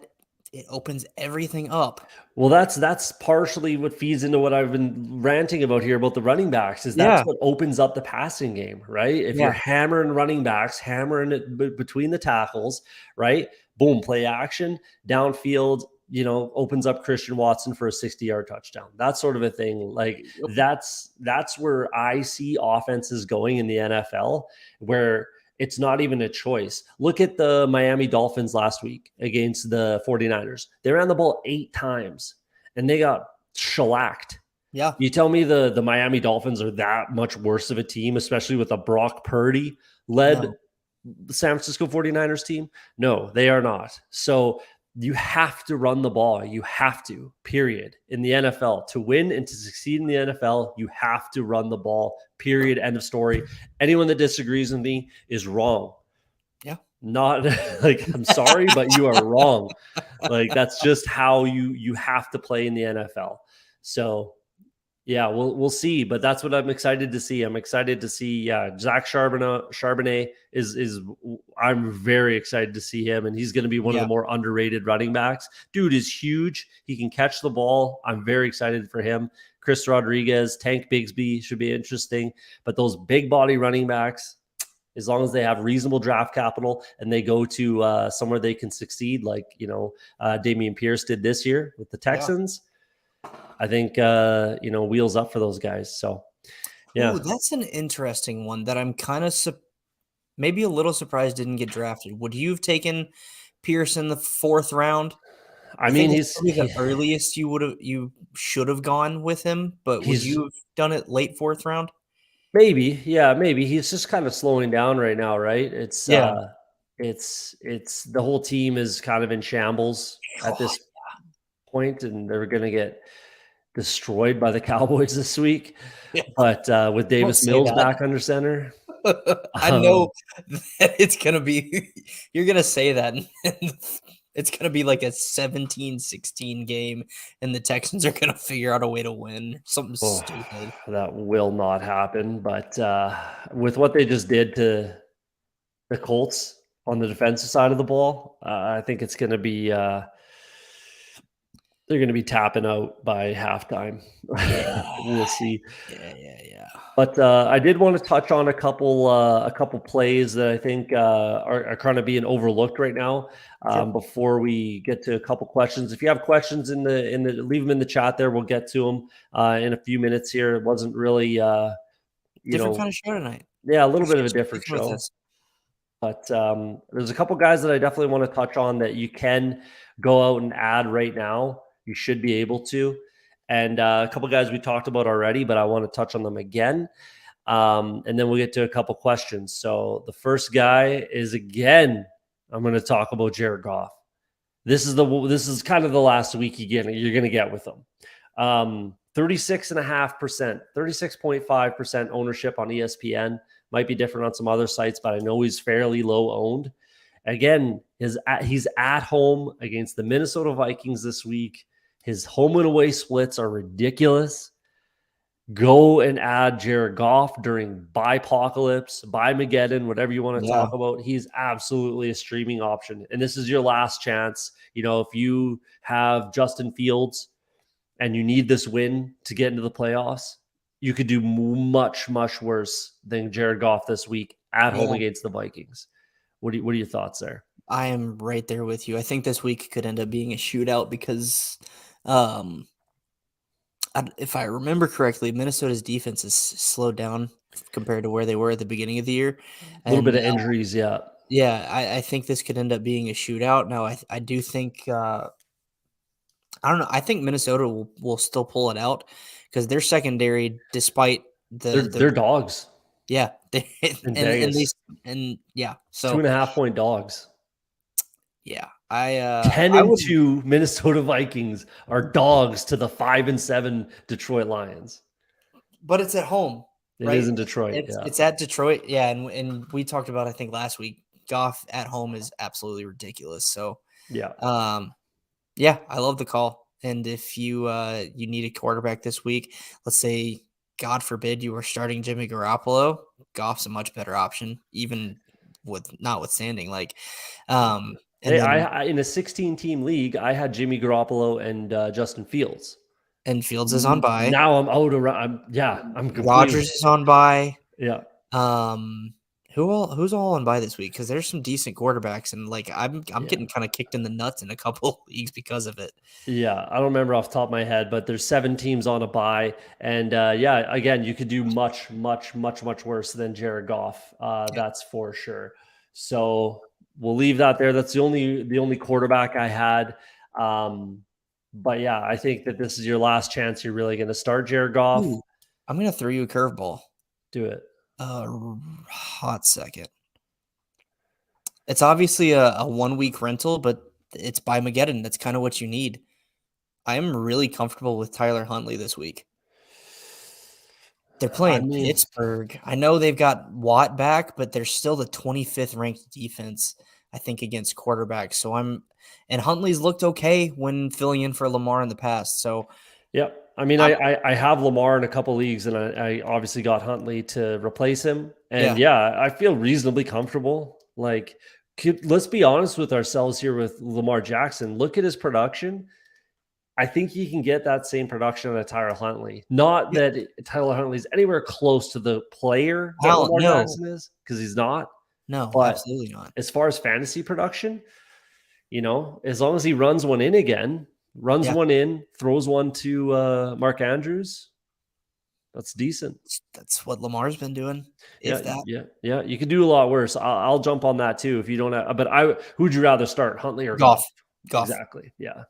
it opens everything up. Well, that's partially what feeds into what I've been ranting about here about the running backs is that's what opens up the passing game, right? If you're hammering running backs, hammering it between the tackles, right? Boom, play action, downfield, opens up Christian Watson for a 60-yard touchdown. That sort of a thing. Like that's where I see offenses going in the NFL, where it's not even a choice. Look at the Miami Dolphins last week against the 49ers. They ran the ball 8 times and they got shellacked. Yeah. You tell me the Miami Dolphins are that much worse of a team, especially with a Brock Purdy led San Francisco 49ers team? No, they are not. So you have to run the ball. You have to, period. In the NFL, to win and to succeed in the NFL, you have to run the ball, period. End of story. Anyone that disagrees with me is wrong. Yeah. Not like, I'm sorry, but you are wrong. Like, that's just how you have to play in the NFL. So, Yeah, we'll see, but that's what I'm excited to see. I'm excited to see. Yeah, Zach Charbonnet is. I'm very excited to see him, and he's going to be one of the Yeah. more underrated running backs. Dude is huge. He can catch the ball. I'm very excited for him. Chris Rodriguez, Tank Bigsby should be interesting. But those big body running backs, as long as they have reasonable draft capital and they go to somewhere they can succeed, like Damian Pierce did this year with the Yeah. Texans. I think wheels up for those guys. So Ooh, yeah, that's an interesting one that I'm kind of maybe a little surprised didn't get drafted. Would you have taken Pierce in the 4th round? I I think mean that's probably the earliest you should have gone with him, but would he's you have done it late 4th round? maybe he's just kind of slowing down right now, right? Yeah. It's the whole team is kind of in shambles at Oh, this point, and they're going to get destroyed by the Cowboys this week. yeah. But with Don't Davis say Mills that. back under center, I know that it's gonna be you're gonna say that and it's gonna be like a 17-16 game and the Texans are gonna figure out a way to win. Something oh, stupid. that will not happen. But with what they just did to the Colts on the defensive side of the ball, I think it's going to be they're going to be tapping out by halftime. Yeah. We'll see. Yeah. But I did want to touch on a couple plays that I think are kind of being overlooked right now. Sure. Before we get to a couple questions, if you have questions in the leave them in the chat there. We'll get to them in a few minutes here. It wasn't really Different kind of show tonight. yeah, a little bit of a Thanks for different sticking with show. us. But there's a couple guys that I definitely want to touch on that you can go out and add right now. You should be able to. And a couple guys we talked about already, but I want to touch on them again. And then we'll get to a couple questions. So the first guy is, again, I'm going to talk about Jared Goff. This is kind of the last week you're going to get with him. 36.5%, 36.5% ownership on ESPN. Might be different on some other sites, but I know he's fairly low owned. Again, he's at home against the Minnesota Vikings this week. His home and away splits are ridiculous. Go and add Jared Goff during Bipocalypse, Bimageddon, whatever you want to talk about. He's absolutely a streaming option. And this is your last chance. If you have Justin Fields and you need this win to get into the playoffs, you could do much, much worse than Jared Goff this week at home against the Vikings. What are your thoughts there? I am right there with you. I think this week could end up being a shootout because if I remember correctly, Minnesota's defense is slowed down compared to where they were at the beginning of the year. A little bit of injuries, yeah. Yeah, I think this could end up being a shootout. Now, I do think I don't know. I think Minnesota will still pull it out because their secondary, despite they're dogs. Yeah, in Vegas. So 2.5 point dogs. Yeah, 10-2 Minnesota Vikings are dogs to the 5-7 Detroit Lions. But it's at home. It is in Detroit. It's at Detroit. Yeah, and we talked about, I think last week, Goff at home is absolutely ridiculous. So yeah, I love the call. And if you you need a quarterback this week, let's say God forbid you were starting Jimmy Garoppolo, Goff's a much better option, even with notwithstanding. Like, in a 16-team league, I had Jimmy Garoppolo and Justin Fields. And Fields is on bye. Now I'm out around. I'm completely. Rodgers is on bye. Yeah. Who's all on bye this week? Because there's some decent quarterbacks, and like I'm getting kind of kicked in the nuts in a couple leagues because of it. Yeah, I don't remember off the top of my head, but there's 7 teams on a bye, and again, you could do much, much, much, much worse than Jared Goff. That's for sure. So we'll leave that there. That's the only quarterback I had. But yeah, I think that this is your last chance. You're really going to start Jared Goff. Ooh, I'm going to throw you a curveball. Do it. Hot second. It's obviously a 1 week rental, but it's by Mageddon. That's kind of what you need. I am really comfortable with Tyler Huntley this week. They're playing Pittsburgh. I know they've got Watt back, but they're still the 25th ranked defense, I think, against quarterbacks. So and Huntley's looked okay when filling in for Lamar in the past. So yep. I mean, I have Lamar in a couple leagues, and I obviously got Huntley to replace him. And I feel reasonably comfortable. Like, let's be honest with ourselves here with Lamar Jackson. Look at his production. I think he can get that same production out of Tyler Huntley. Not that Tyler Huntley is anywhere close to the player that Lamar Jackson is, because he's not. No, but absolutely not. As far as fantasy production, as long as he runs one in again, one in, throws one to Mark Andrews, that's decent. That's what Lamar's been doing. Yeah. You could do a lot worse. I'll jump on that too if you don't have. But who'd you rather start, Huntley or Goff? Exactly. Yeah,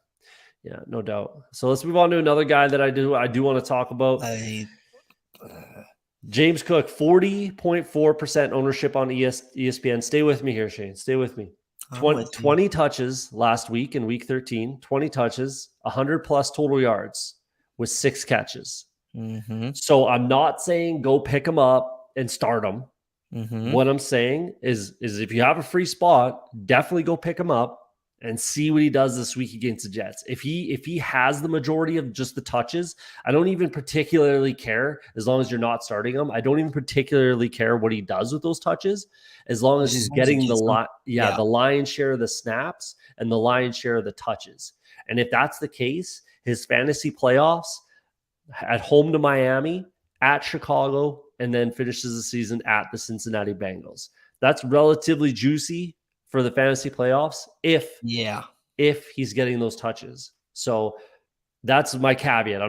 no doubt. So let's move on to another guy that I do want to talk about. James Cook, 40.4% ownership on ESPN. Stay with me here, Shane. Stay with me. 20 touches last week in week 13, 20 touches, 100 plus total yards with 6 catches. Mm-hmm. So I'm not saying go pick him up and start him. Mm-hmm. What I'm saying is if you have a free spot, definitely go pick him up and see what he does this week against the Jets. If he has the majority of just the touches, I don't even particularly care as long as you're not starting him. I don't even particularly care what he does with those touches as long as he's getting the lion's share of the snaps and the lion's share of the touches. And if that's the case, his fantasy playoffs at home to Miami, at Chicago, and then finishes the season at the Cincinnati Bengals. That's relatively juicy for the fantasy playoffs if he's getting those touches. So that's my caveat.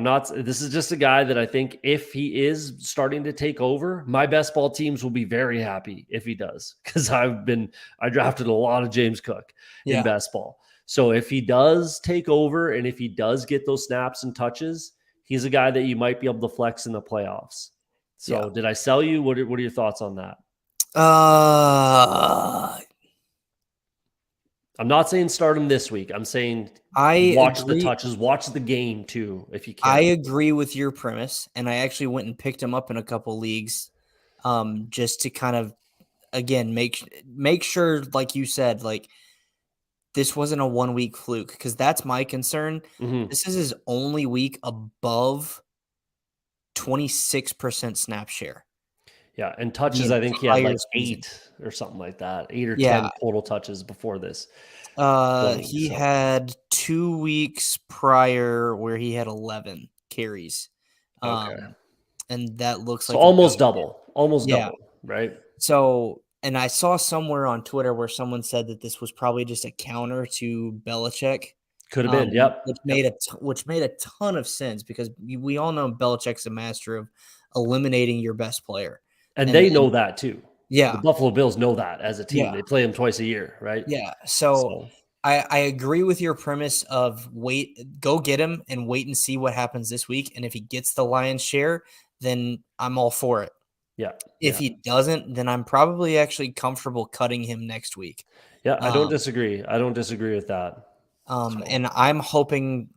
This is just a guy that I think if he is starting to take over, my best ball teams will be very happy if he does, because I drafted a lot of James Cook in best ball. So if he does take over and if he does get those snaps and touches, he's a guy that you might be able to flex in the playoffs. So did I sell you? What are your thoughts on that? I'm not saying start him this week. I'm saying watch the touches, watch the game too, if you can. I agree with your premise, and I actually went and picked him up in a couple leagues, just to kind of, again, make sure, like you said, like this wasn't a 1 week fluke, because that's my concern. Mm-hmm. This is his only week above 26% snap share. Yeah, and touches, I think he had like 8 or something like that. 8 or 10 total touches before this. He had 2 weeks prior where he had 11 carries. Okay. And that looks so like almost double, right? So, and I saw somewhere on Twitter where someone said that this was probably just a counter to Belichick. Could have been, yep. Which made a ton of sense, because we all know Belichick's a master of eliminating your best player. And they know that too. Yeah. The Buffalo Bills know that as a team. Yeah. They play them twice a year, right? Yeah. So I agree with your premise of go get him and wait and see what happens this week. And if he gets the lion's share, then I'm all for it. Yeah. If he doesn't, then I'm probably actually comfortable cutting him next week. Yeah, I don't disagree. I don't disagree with that. And I'm hoping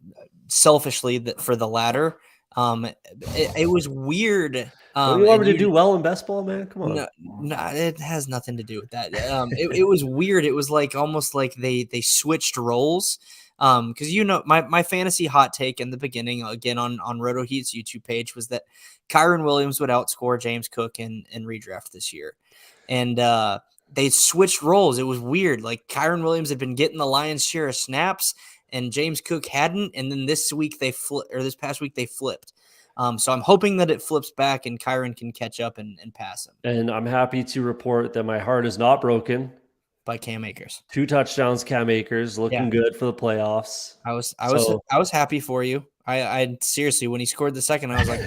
selfishly that for the latter. It was weird. Don't you want me to do well in best ball, man? Come on. No, it has nothing to do with that. It was weird. It was like almost like they switched roles. Because my fantasy hot take in the beginning, again on Roto Heat's YouTube page, was that Kyron Williams would outscore James Cook in redraft this year, and they switched roles. It was weird. Like Kyron Williams had been getting the lion's share of snaps, and James Cook hadn't. And then this past week they flipped. So I'm hoping that it flips back and Kyron can catch up and pass him. And I'm happy to report that my heart is not broken. By Cam Akers. 2 touchdowns, Cam Akers, looking good for the playoffs. I was happy for you. I seriously, when he scored the second, I was like,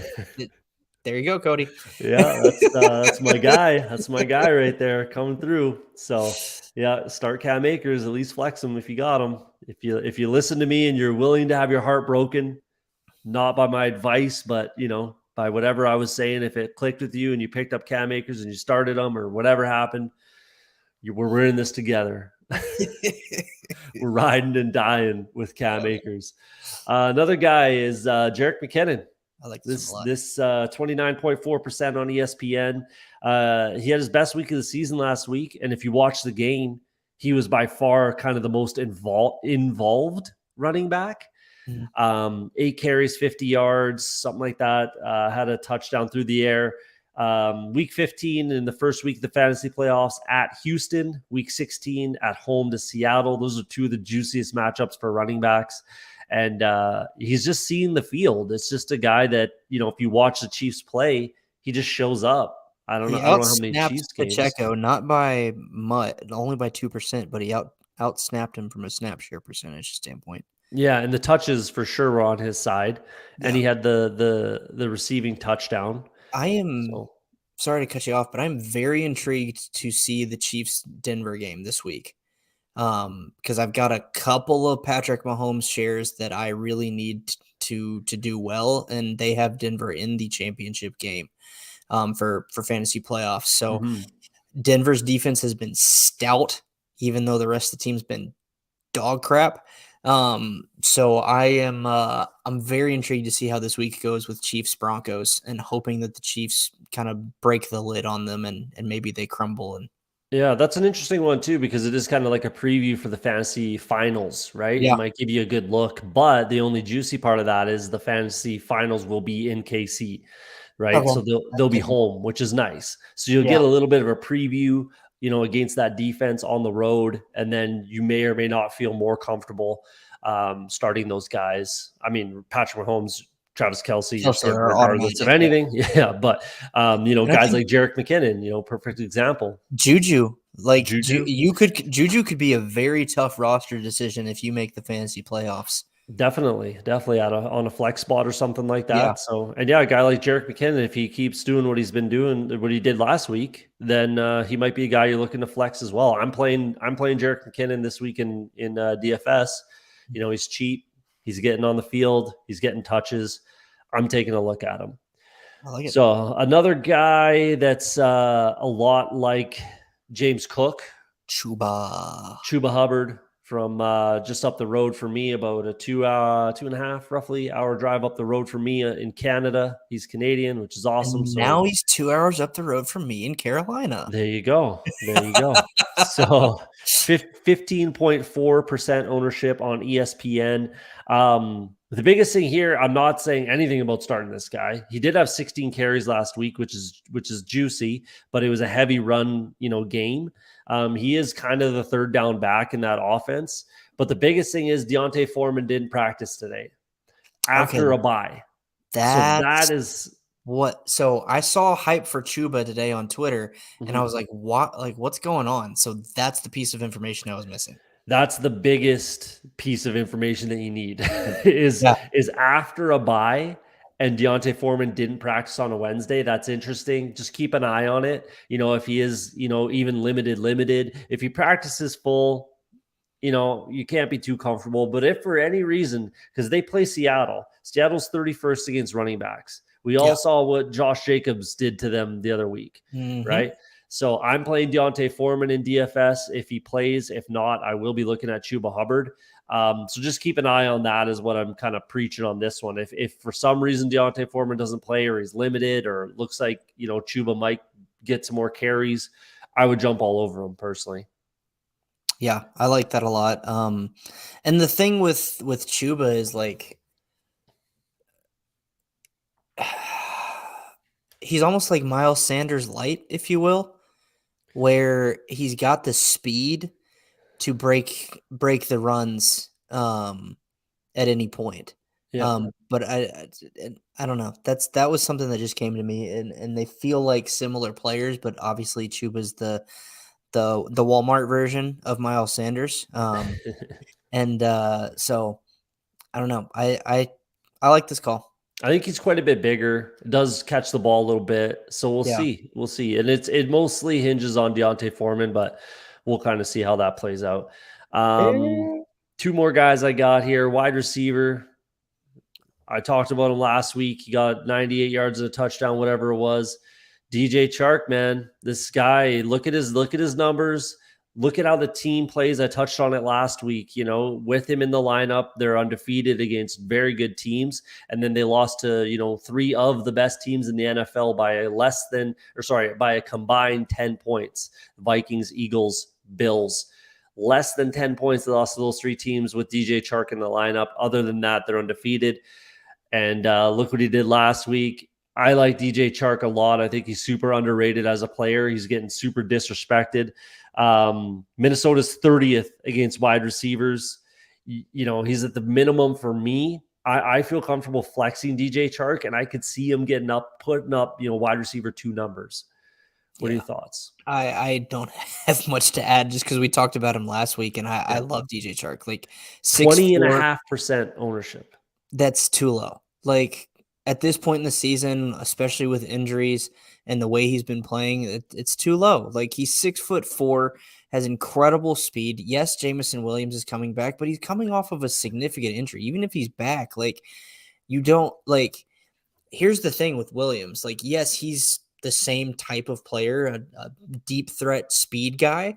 there you go, Cody. Yeah, that's my guy. That's my guy right there coming through. So yeah, start Cam Akers, at least flex him if you got him. If you listen to me and you're willing to have your heart broken, not by my advice, but by whatever I was saying, if it clicked with you and you picked up Cam Akers and you started him or whatever happened, we're in this together. We're riding and dying with Cam Akers. Another guy is Jerick McKinnon. I like this 29.4% on ESPN. He had his best week of the season last week, and if you watch the game, he was by far kind of the most involved running back. Mhm. 8 carries, 50 yards, something like that. Had a touchdown through the air. Week 15 in the first week of the fantasy playoffs at Houston. Week 16 at home to Seattle. Those are two of the juiciest matchups for running backs. And he's just seeing the field. It's just a guy that, if you watch the Chiefs play, he just shows up. I don't He know how many outsnapped Chiefs games. Pacheco, not by much, only by 2%, but he outsnapped him from a snap share percentage standpoint. Yeah, and the touches for sure were on his side, and Yeah. he had the receiving touchdown. I am So sorry to cut you off, but I'm very intrigued to see the Chiefs Denver game this week. Because I've got a couple of Patrick Mahomes shares that I really need to do well, and they have Denver in the championship game for fantasy playoffs. So Denver's defense has been stout, even though the rest of the team's been dog crap. So I'm very intrigued to see how this week goes with Chiefs Broncos, and hoping that the Chiefs kind of break the lid on them and maybe they crumble. And yeah, that's an interesting one too, because it is kind of like a preview for the fantasy finals, right? It yeah, might give you a good look, but the only juicy part of that is the fantasy finals will be in KC, right? okay, So they'll be home, which is nice. So you'll yeah, get a little bit of a preview, against that defense on the road, and then you may or may not feel more comfortable starting those guys. I mean, Patrick Mahomes, Travis Kelce, you're Kelsey starting are regardless of automatic. Yeah, anything. Yeah, but and I guys think like Jerick McKinnon, perfect example. Juju, Juju, Juju could be a very tough roster decision if you make the fantasy playoffs. definitely on a flex spot or something like Yeah, that. So, and yeah, a guy like Jerick McKinnon, if he keeps doing what he's been doing, what he did last week, then he might be a guy you're looking to flex as well. I'm playing Jerick McKinnon this week in DFS. He's cheap. He's getting on the field. He's getting touches. I'm taking a look at him. I like it. So another guy that's a lot like James Cook, Chuba. Chuba Hubbard from just up the road for me, about a 2.5 roughly hour drive up the road for me in Canada. He's Canadian, which is awesome. And So now he's 2 hours up the road from me in Carolina. there you go. There you go. So 15.4% ownership on ESPN. The biggest thing here, I'm not saying anything about starting this guy. He did have 16 carries last week, which is juicy, but it was a heavy run, game. He is kind of the third down back in that offense. But the biggest thing is Deontay Foreman didn't practice today Okay, after a bye. So that's that is so I saw hype for Chuba today on Twitter, and I mhm. was like, "What? Like, what's going on?" So that's the piece of information I was missing. That's the biggest piece of information that you need is Yeah. after a bye and Deontay Foreman didn't practice on a Wednesday. That's interesting. Just keep an eye on it. If he is, even limited. If he practices full, you can't be too comfortable. But if for any reason, because they play Seattle's 31st against running backs. We all Yeah. saw what Josh Jacobs did to them the other week, Mm-hmm. right? So I'm playing Deontay Foreman in DFS if he plays. If not, I will be looking at Chuba Hubbard. So just keep an eye on that is what I'm kind of preaching on this one. If for some reason Deontay Foreman doesn't play or he's limited or looks like, Chuba might get some more carries, I would jump all over him personally. Yeah, I like that a lot. And the thing with Chuba is like he's almost like Miles Sanders light, if you will, where he's got the speed to break the runs at any point. Yeah. But I don't know. That was something that just came to me, and they feel like similar players, but obviously Chuba's the Walmart version of Miles Sanders. And so I don't know. I like this call. I think he's quite a bit bigger. Does catch the ball a little bit, so we'll Yeah. see. We'll see, and it mostly hinges on Deontay Foreman, but we'll kind of see how that plays out. Two more guys I got here. Wide receiver. I talked about him last week. He got 98 yards and a touchdown, whatever it was. DJ Chark, man, this guy. Look at his numbers. Look at how the team plays. I touched on it last week. With him in the lineup, they're undefeated against very good teams, and then they lost to three of the best teams in the NFL by a combined 10 points: Vikings, Eagles, Bills. less than 10 points. They lost to those 3 teams with DJ Chark in the lineup. Other than that, they're undefeated. And look what he did last week. I like DJ Chark a lot. I think he's super underrated as a player. He's getting super disrespected. Minnesota's 30th against wide receivers. He's at the minimum for me. I feel comfortable flexing DJ Chark, and I could see him putting up, wide receiver 2 numbers. What are your thoughts? I don't have much to add just because we talked about him last week, and I love DJ Chark. Like 20.5% ownership. That's too low. Like at this point in the season, especially with injuries and the way he's been playing, it's too low. Like he's 6'4", has incredible speed. Yes, Jamison Williams is coming back, but he's coming off of a significant injury. Even if he's back, like you don't like. Here's the thing with Williams. Like, yes, he's the same type of player, a deep threat speed guy.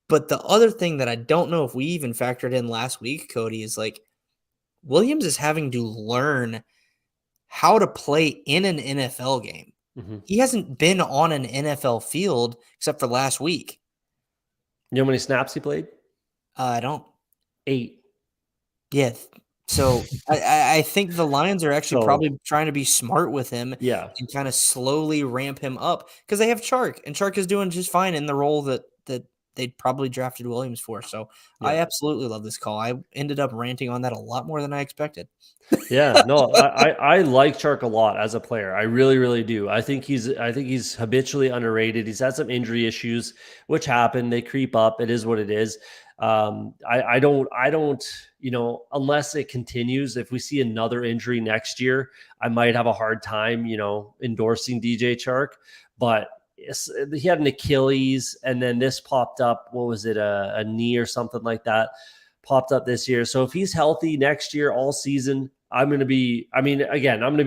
But the other thing that I don't know if we even factored in last week, Cody, is like Williams is having to learn how to play in an NFL game. Mm-hmm. He hasn't been on an NFL field except for last week. You know how many snaps he played? I don't. 8. Yeah. So I think the Lions are actually probably trying to be smart with him and kind of slowly ramp him up because they have Chark, and Chark is doing just fine in the role that they probably drafted Williams for. So I absolutely love this call. I ended up ranting on that a lot more than I expected. Yeah, no, I like Chark a lot as a player. I really, really do. I think he's habitually underrated. He's had some injury issues, which happen. They creep up. It is what it is. I don't, unless it continues, if we see another injury next year, I might have a hard time, endorsing DJ Chark, but he had an Achilles and then this popped up. What was it? A knee or something like that popped up this year. So if he's healthy next year, all season, I'm going to be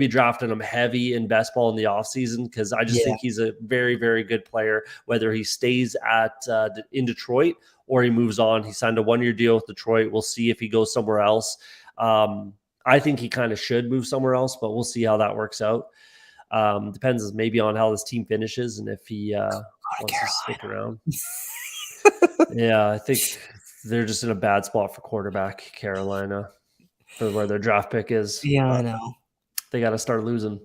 drafting him heavy in best ball in the offseason because I just think he's a very, very good player, whether he stays in Detroit or he moves on. He signed a 1-year deal with Detroit. We'll see if he goes somewhere else. I think he kind of should move somewhere else, but we'll see how that works out. Depends maybe on how this team finishes and if he wants to stick around. Yeah, I think they're just in a bad spot for quarterback, Carolina, for where their draft pick is. Yeah, I know. They got to start losing.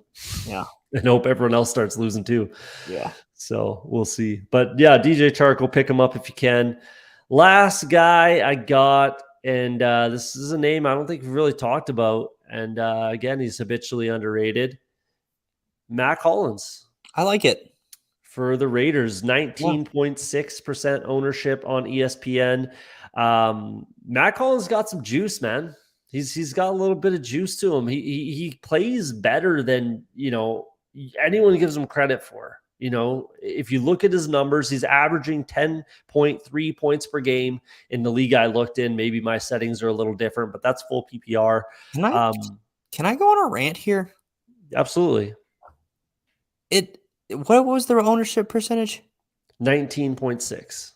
Yeah. And hope everyone else starts losing too. Yeah. So we'll see. But yeah, DJ Chark, will pick him up if you can. Last guy I got, and this is a name I don't think we've really talked about. And again, he's habitually underrated. Mac Hollins. I like it. For the Raiders, 19.6% ownership on ESPN. Mac Hollins got some juice, man. He's got a little bit of juice to him. He plays better than anyone gives him credit for. If you look at his numbers, he's averaging 10.3 points per game in the league I looked in. Maybe my settings are a little different, but that's full PPR. Can I go on a rant here? Absolutely. What was their ownership percentage? 19.6.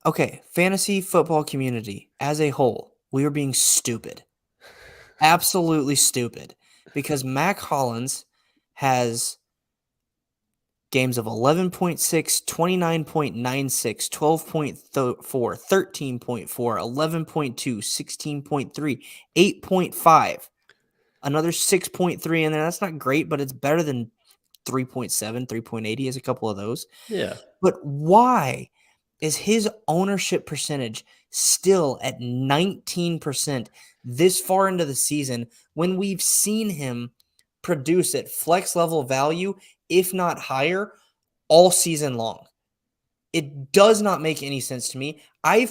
Okay, fantasy football community as a whole, we are being stupid. Absolutely stupid. Because Mac Hollins has games of 11.6, 29.96, 12.4, 13.4, 11.2, 16.3, 8.5, another 6.3 in there. That's not great, but it's better than 3.7, 3.8. He has a couple of those. Yeah. But why is his ownership percentage still at 19% this far into the season when we've seen him produce at flex level value, if not higher, all season long? It does not make any sense to me. I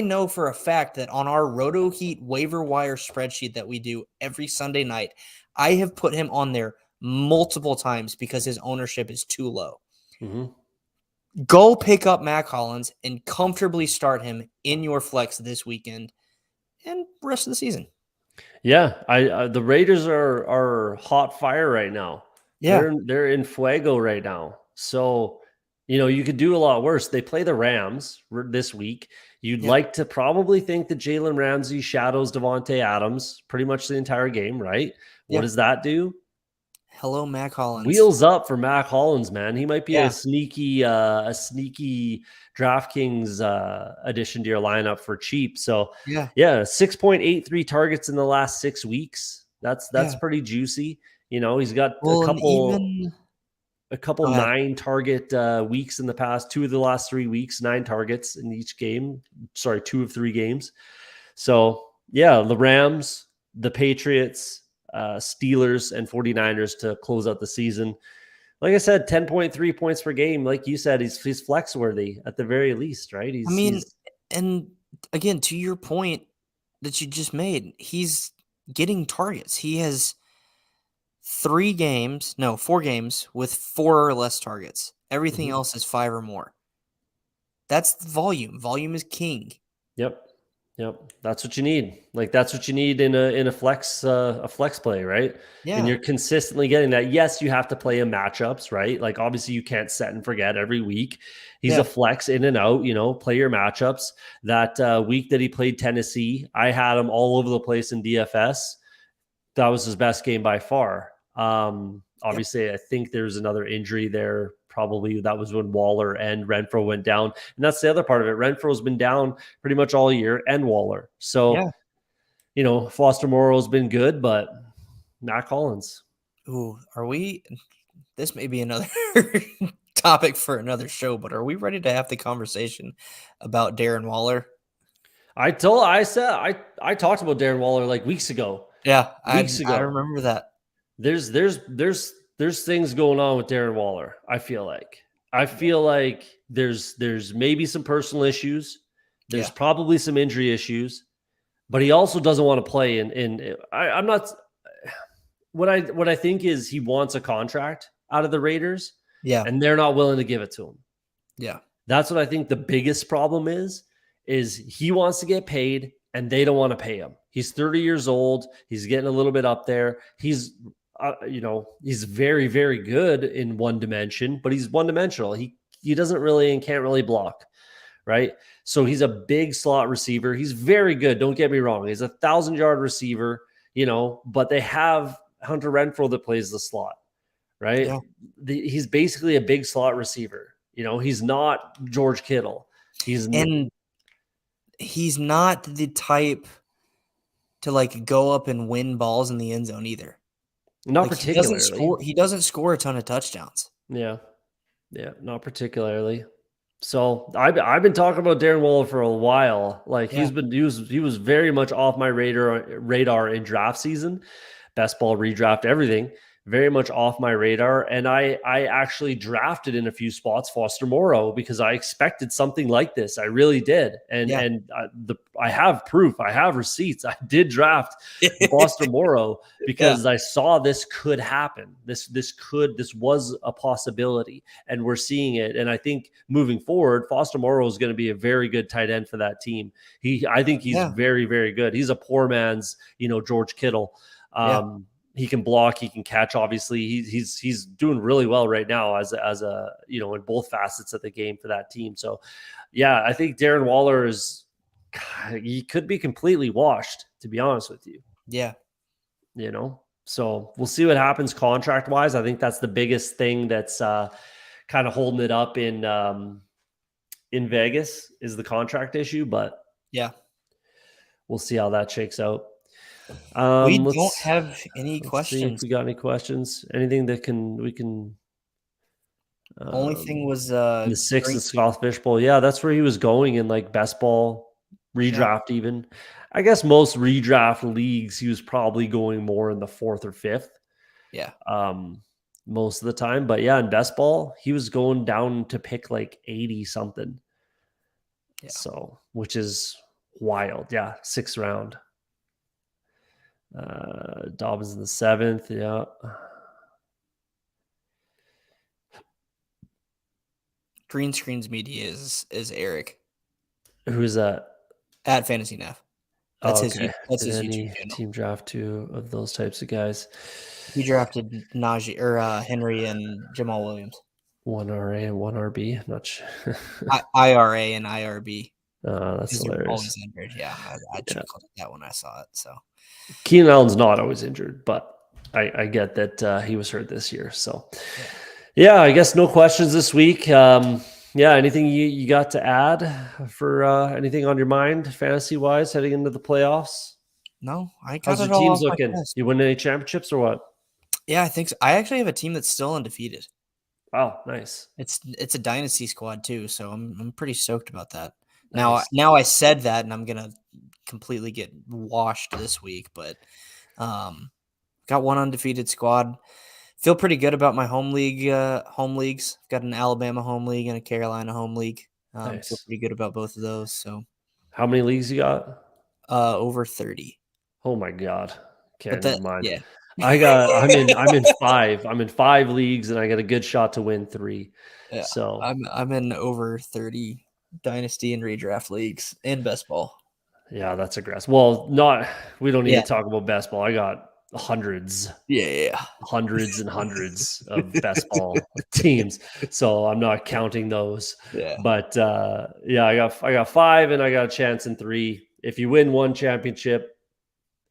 know for a fact that on our Roto Heat waiver wire spreadsheet that we do every Sunday night, I have put him on there multiple times because his ownership is too low. Mm-hmm. Go pick up Mac Hollins and comfortably start him in your flex this weekend and rest of the season. Yeah, the Raiders are hot fire right now. Yeah, they're in fuego right now. So, you could do a lot worse. They play the Rams this week. You'd like to probably think that Jalen Ramsey shadows Devontae Adams pretty much the entire game, right? What does that do? Hello, Mac Hollins. Wheels up for Mac Hollins, man. He might be Yeah. a sneaky DraftKings addition to your lineup for cheap. So Yeah. yeah, 6.83 targets in the last 6 weeks. That's Yeah. pretty juicy. He's got Well, and even a couple go ahead. 9 target weeks in the past. 2 of the last 3 weeks, 9 targets in each game. Sorry, 2 of 3 games. So yeah, the Rams, the Patriots, Steelers, and 49ers to close out the season. Like I said, 10.3 points per game. Like you said, he's flex worthy at the very least, right? I mean, and again, to your point that you just made, he's getting targets. He has 4 games with 4 or less targets. Everything else is 5 or more. That's the volume. Volume is king. Yep. That's what you need. Like that's what you need in a flex play, right? And Yeah. you're consistently getting that. Yes, you have to play in matchups, right? Like obviously you can't set and forget every week. He's Yeah. a flex in and out, play your matchups. That week that he played Tennessee, I had him all over the place in DFS. That was his best game by far. Obviously, I think there's another injury there. Probably that was when Waller and Renfro went down. And that's the other part of it. Renfro's been down pretty much all year and Waller. So, Foster Morrow's been good, but Matt Collins. Ooh, this may be another topic for another show, but are we ready to have the conversation about Darren Waller? I talked about Darren Waller like weeks ago. Yeah, Weeks ago. I remember that. There's things going on with Darren Waller. I feel like there's maybe some personal issues. There's probably some injury issues, but he also doesn't want to play I'm not. What I think is he wants a contract out of the Raiders, and they're not willing to give it to him. Yeah, that's what I think the biggest problem is he wants to get paid and they don't want to pay him. He's 30 years old. He's getting a little bit up there. He's he's very, very good in one dimension, but he's one dimensional. He doesn't really and can't really block, right? So he's a big slot receiver. He's very good. Don't get me wrong. He's a 1,000-yard receiver, but they have Hunter Renfrow that plays the slot, right? Yeah. He's basically a big slot receiver. He's not George Kittle. He's not the type to like go up and win balls in the end zone either. Not particularly. He doesn't score a ton of touchdowns. Yeah, not particularly. So I've been talking about Darren Waller for a while. Like he was very much off my radar in draft season, best ball redraft, everything. Very much off my radar. And I actually drafted in a few spots Foster Morrow because I expected something like this. I really did. And I have proof. I have receipts. I did draft Foster Morrow because I saw this could happen. This was a possibility, and we're seeing it. And I think moving forward, Foster Morrow is going to be a very good tight end for that team. I think he's very, very good. He's a poor man's, George Kittle. He can block, he can catch. Obviously, he's doing really well right now as a in both facets of the game for that team. So, I think Darren Waller he could be completely washed, to be honest with you. Yeah, so we'll see what happens contract wise. I think that's the biggest thing that's kind of holding it up in Vegas is the contract issue. But we'll see how that shakes out. We don't have any questions. See if we got any questions. Anything that we can. Only thing was the 6th of Scottish Fishbowl. Yeah, that's where he was going in like best ball redraft. Even I guess most redraft leagues he was probably going more in the 4th or 5th. Yeah. Most of the time, but in best ball he was going down to pick like 80 something. Yeah. So which is wild. Yeah, 6th round. Dobbins in the 7th. Yeah. Green Screens Media is Eric. Who's that? At Fantasy Nav. That's his YouTube channel. Team draft 2 of those types of guys. He drafted Najee or Henry and Jamal Williams. 1 RA and 1 RB. Not sure. IRA and IRB. That's hilarious. Always injured. Yeah, I chuckled at that when I saw it. So Keenan Allen's not always injured, but I get that he was hurt this year. So, yeah, I guess no questions this week. Yeah, anything you got to add for anything on your mind fantasy wise heading into the playoffs? No, I got How's it your all teams off my looking? chest. You win any championships or what? Yeah, I think so. I actually have a team that's still undefeated. Wow, nice. It's a dynasty squad too, so I'm pretty stoked about that. Nice. Now I said that, and I'm gonna completely get washed this week, but got one undefeated squad. Feel pretty good about my home leagues. Got an Alabama home league and a Carolina home league. Feel Nice. pretty good about both of those. So How many leagues you got? over 30. Oh my God. Okay, But never that mind. yeah. I'm in five. I'm in 5 leagues and I got a good shot to win 3. Yeah. So I'm in over 30 dynasty and redraft leagues and best ball. yeah, that's aggressive. Well, we don't need Yeah. to talk about best ball. I got hundreds, Yeah. hundreds and hundreds of best ball teams. So I'm not counting those. Yeah. But yeah, I got 5 and I got a chance in 3. If you win one championship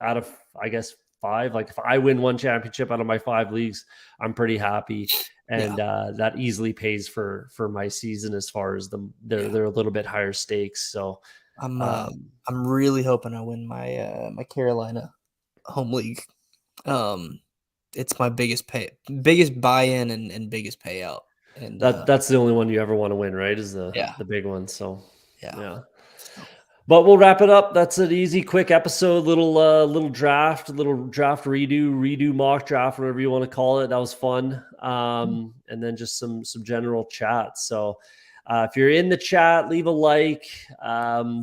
out of, I guess, 5, like if I win one championship out of my 5 leagues, I'm pretty happy. And that easily pays for my season as far as they're a little bit higher stakes. So I'm really hoping I win my my Carolina home league. It's my biggest buy-in and biggest payout. And that's the only one you ever want to win, right? Is yeah. the big one. So Yeah. yeah. But we'll wrap it up. That's an easy, quick episode. Little draft redo mock draft, whatever you want to call it. That was fun. And then just some general chat. So if you're in the chat, leave a like.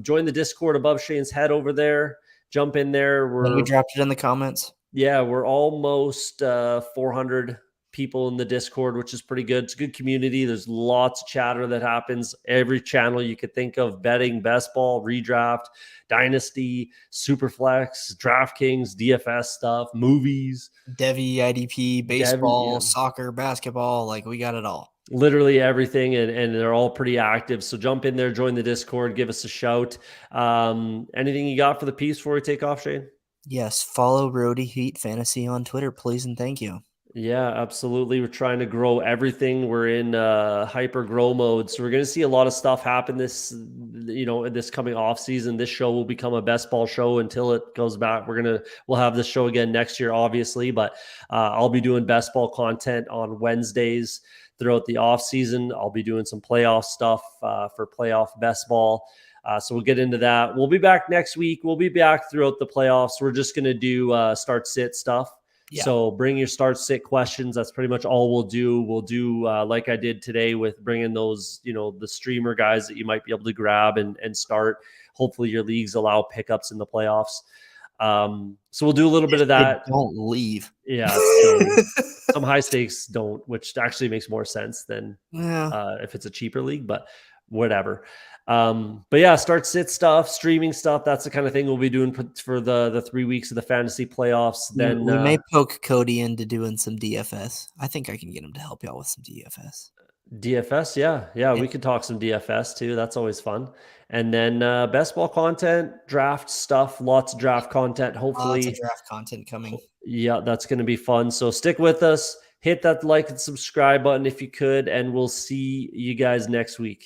Join the Discord above Shane's head over there. Jump in there. We dropped it in the comments. Yeah, we're almost 400 people in the Discord, which is pretty good. It's a good community. There's lots of chatter that happens. Every channel you could think of: betting, best ball, redraft, dynasty, superflex, DraftKings, DFS stuff, movies, Devi, IDP, baseball, soccer, basketball. Like, we got it all. Literally everything, and they're all pretty active. So jump in there, join the Discord, give us a shout. Anything you got for the piece before we take off, Shane? Yes, follow Roadie Heat Fantasy on Twitter, please, and thank you. Yeah, absolutely. We're trying to grow everything. We're in hyper grow mode. So we're going to see a lot of stuff happen this coming off season. This show will become a best ball show until it goes back. We'll have this show again next year, obviously, but I'll be doing best ball content on Wednesdays throughout the off season. I'll be doing some playoff stuff for playoff best ball. So we'll get into that. We'll be back next week. We'll be back throughout the playoffs. We're just going to do start sit stuff. Yeah. So bring your start sit questions. That's pretty much all we'll do. We'll do like I did today with bringing those, the streamer guys that you might be able to grab and start. Hopefully your leagues allow pickups in the playoffs. So we'll do a little bit of that. Don't leave. Yeah. Some high stakes don't, which actually makes more sense than if it's a cheaper league, but whatever. But yeah, start sit stuff, streaming stuff. That's the kind of thing we'll be doing for the 3 weeks of the fantasy playoffs. Then we may poke Cody into doing some DFS. I think I can get him to help you out with some DFS. DFS, yeah. We could talk some DFS too. That's always fun. And then best ball content, draft stuff, lots of draft content. Hopefully, lots of draft content coming. Yeah, that's going to be fun. So stick with us. Hit that like and subscribe button if you could, and we'll see you guys next week.